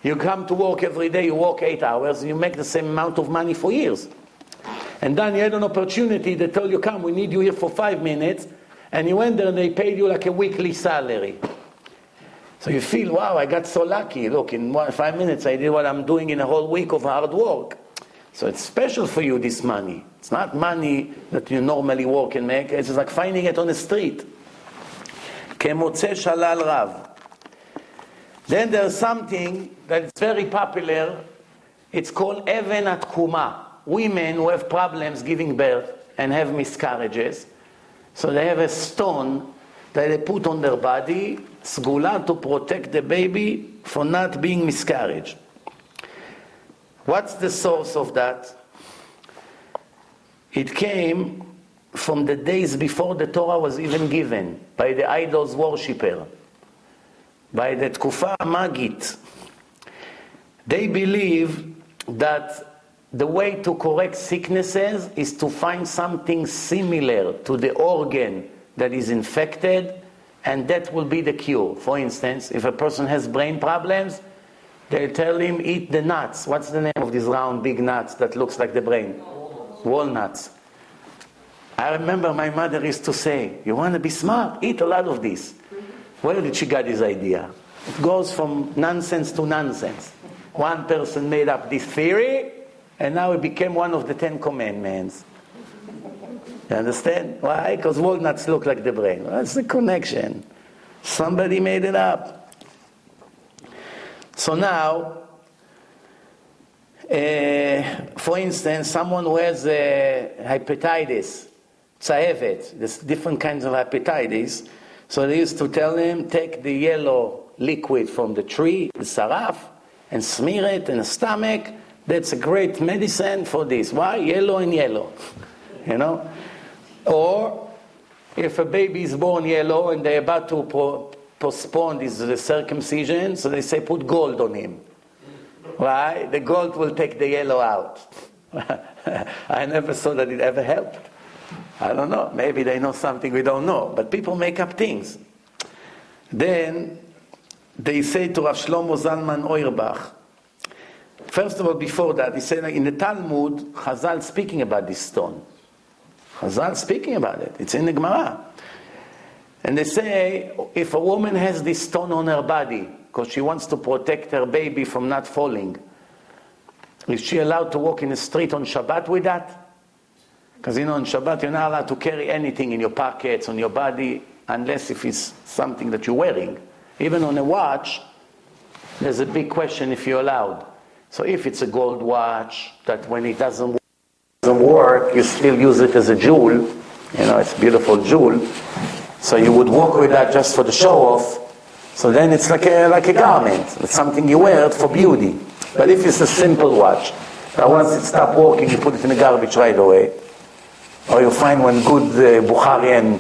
You come to work every day, you work 8 hours, and you make the same amount of money for years. And then you had an opportunity, they told you, come, we need you here for 5 minutes, and you went there and they paid you like a weekly salary. So you feel, wow, I got so lucky. Look, in 5 minutes I did what I'm doing in a whole week of hard work. So it's special for you, this money. It's not money that you normally work and make. It's like finding it on the street. כמוצא שלל רב. Then there's something that's very popular. It's called Even Atkuma. Women who have problems giving birth and have miscarriages. So they have a stone that they put on their body, sgula, to protect the baby for not being miscarriage. What's the source of that? It came from the days before the Torah was even given, by the idols worshipper, by the Tkufa Magit. They believe that the way to correct sicknesses is to find something similar to the organ that is infected, and that will be the cure. For instance, if a person has brain problems, they'll tell him, eat the nuts. What's the name of these round, big nuts that looks like the brain? Walnuts. I remember my mother used to say, you want to be smart? Eat a lot of this. Where did she get this idea? It goes from nonsense to nonsense. One person made up this theory, and now it became one of the 10 commandments. You understand? Why? Because walnuts look like the brain. That's the connection. Somebody made it up. So now, for instance, someone who has hepatitis, tzahevet, there's different kinds of hepatitis. So they used to tell him, take the yellow liquid from the tree, the saraf, and smear it in the stomach. That's a great medicine for this. Why? Yellow and yellow. You know? Or, if a baby is born yellow and they're about to postpone this circumcision, so they say put gold on him. Why? The gold will take the yellow out. I never saw that it ever helped. I don't know. Maybe they know something we don't know. But people make up things. Then, they say to Rav Shlomo Zalman Auerbach, first of all, before that, he said in the Talmud, Chazal speaking about this stone. Chazal speaking about it. It's in the Gemara. And they say, if a woman has this stone on her body, because she wants to protect her baby from not falling, is she allowed to walk in the street on Shabbat with that? Because on Shabbat you're not allowed to carry anything in your pockets, on your body, unless if it's something that you're wearing. Even on a watch, there's a big question if you're allowed. So if it's a gold watch, that when it doesn't work, you still use it as a jewel. It's a beautiful jewel. So you would walk with that just for the show off. So then it's like a garment. It's something you wear for beauty. But if it's a simple watch, that once it stops working, you put it in the garbage right away. Or you find one good Bukharian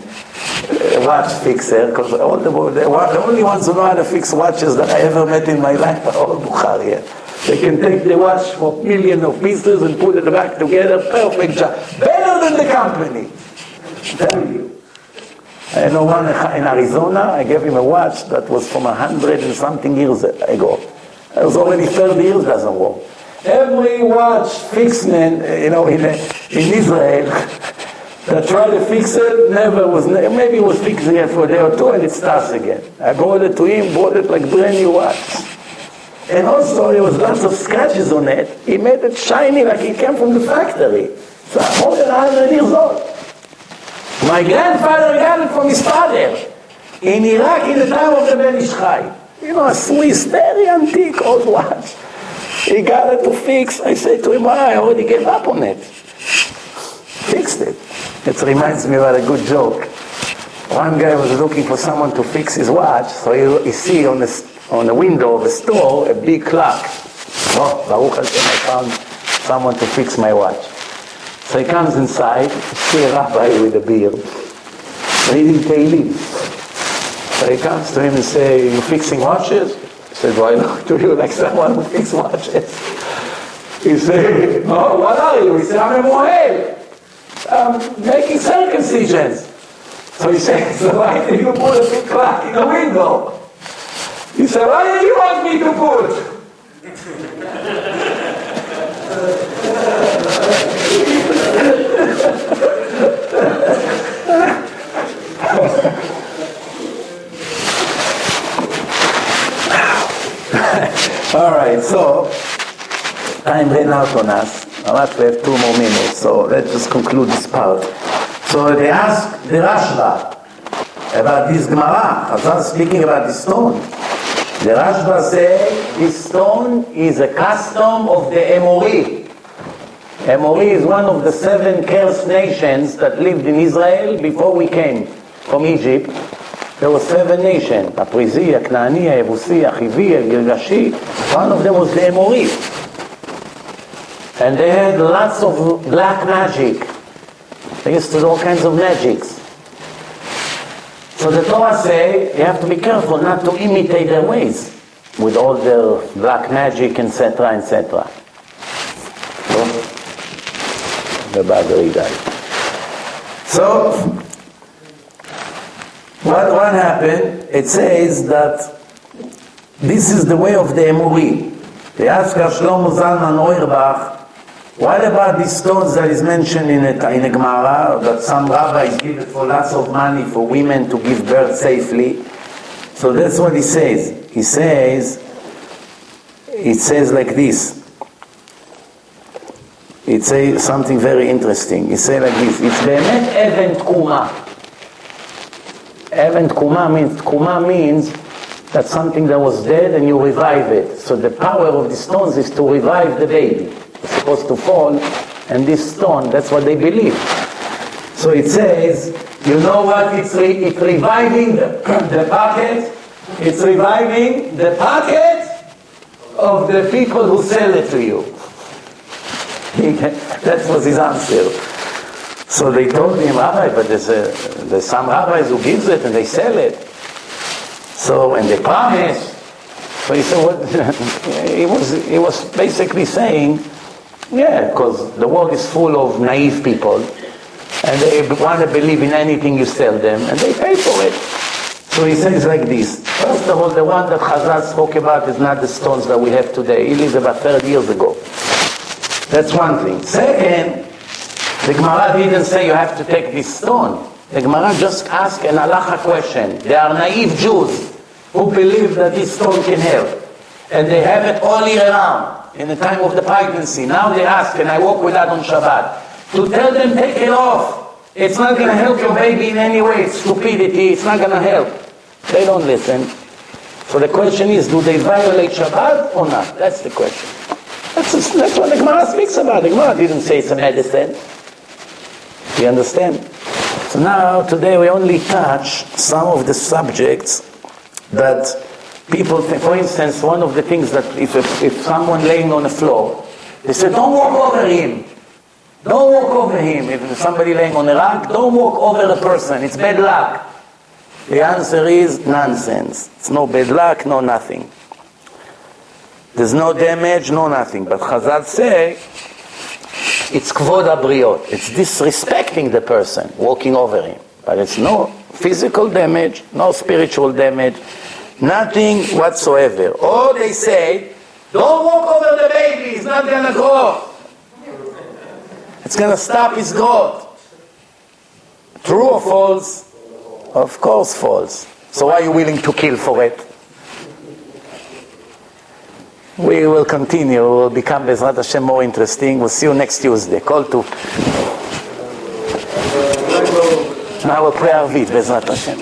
watch fixer, because the only ones who know how to fix watches that I ever met in my life are all Bukharian. They can take the watch for millions of pieces and put it back together, perfect job. Better than the company. I'm telling you. I know one in Arizona, I gave him a watch that was from 100 and something years ago. It was already 30 years, doesn't work. Every watch fixman, in Israel, that tried to fix it, maybe it was fixing it for a day or two and it starts again. I brought it to him, bought it like brand new watch. And also there was lots of scratches on it. He made it shiny like it came from the factory. So I'm more than 100 years old. My grandfather got it from his father in Iraq in the time of the Ben Ish Chai. A Swiss, very antique old watch. He got it to fix. I said to him, I already gave up on it. Fixed it. It reminds me about a good joke. One guy was looking for someone to fix his watch, so he see on the window of the store a big clock. Oh, Baruch Hashem, I found someone to fix my watch. So he comes inside, see a rabbi with a beard, reading Tehillim. So he comes to him and say, "You fixing watches?" He said, "Do I look to you like someone who fixes watches?" He said, "Oh, what are you?" He said, "I'm a mohel. I'm making circumcisions." So he said, "So why did you put a big clock in the window?" He said, "Why did you want me to put?" All right, so time ran out on us. Now we have 2 more minutes, so let's just conclude this part. So they asked the Rashba about this Gemara. Chazal speaking about the stone. The Rashba say this stone is a custom of the Emori. Emori is one of the 7 cursed nations that lived in Israel before we came from Egypt. There were 7 nations: Aprizi, Aknani, Yebusi, Achivi, Girgashi. One of them was the Emori. And they had lots of black magic. They used to do all kinds of magics. So the Torah say you have to be careful not to imitate their ways with all their black magic, etc., etc. So, the battery died. So, what happened? It says that this is the way of the Emori. They asked Shlomo Zalman Auerbach, what about these stones that is mentioned in a Gemara, that some rabbis give it for lots of money for women to give birth safely? So that's what he says. It says like this. It says something very interesting. It says like this. It's באמת אבן תקומה. Even Tkuma means that something that was dead and you revive it. So the power of the stones is to revive the baby. It's supposed to fall, and this stone, that's what they believe. So it says, you know what? It's reviving the pocket. It's reviving the pocket of the people who sell it to you. That was his answer. So they told him, Rabbi, but there's some rabbis who gives it and they sell it. So, and they promise. So he said, what? he was basically saying, yeah, because the world is full of naive people, and they want to believe in anything you sell them, and they pay for it. So he says like this. First of all, the one that Chazal spoke about is not the stones that we have today. He lived about 30 years ago. That's one thing. Second, the Gemara didn't say you have to take this stone. The Gemara just asked an halacha question. They are naive Jews who believe that this stone can help. And they have it all year round, in the time of the pregnancy. Now they ask, can I walk with that on Shabbat? To tell them, take it off. It's not going to help your baby in any way. It's stupidity. It's not going to help. They don't listen. So the question is, do they violate Shabbat or not? That's the question. That's what the Gemara speaks about. The Gemara didn't say it's a medicine. You understand? So now, today we only touch some of the subjects that people think. For instance, one of the things that if someone laying on the floor, they say, don't walk over him. Don't walk over him. If somebody laying on a rug, don't walk over the person. It's bad luck. The answer is nonsense. It's no bad luck, no nothing. There's no damage, no nothing. But Chazal say, it's kvod habriot. It's disrespecting the person, walking over him. But it's no physical damage, no spiritual damage, nothing whatsoever. Or they say, don't walk over the baby, he's not going to grow. It's going to stop his growth. True or false? Of course false. So why are you willing to kill for it? We will continue. We will become, Bezrat Hashem, more interesting. We'll see you next Tuesday. Call to. Now we'll pray Arvit, Bezrat Hashem.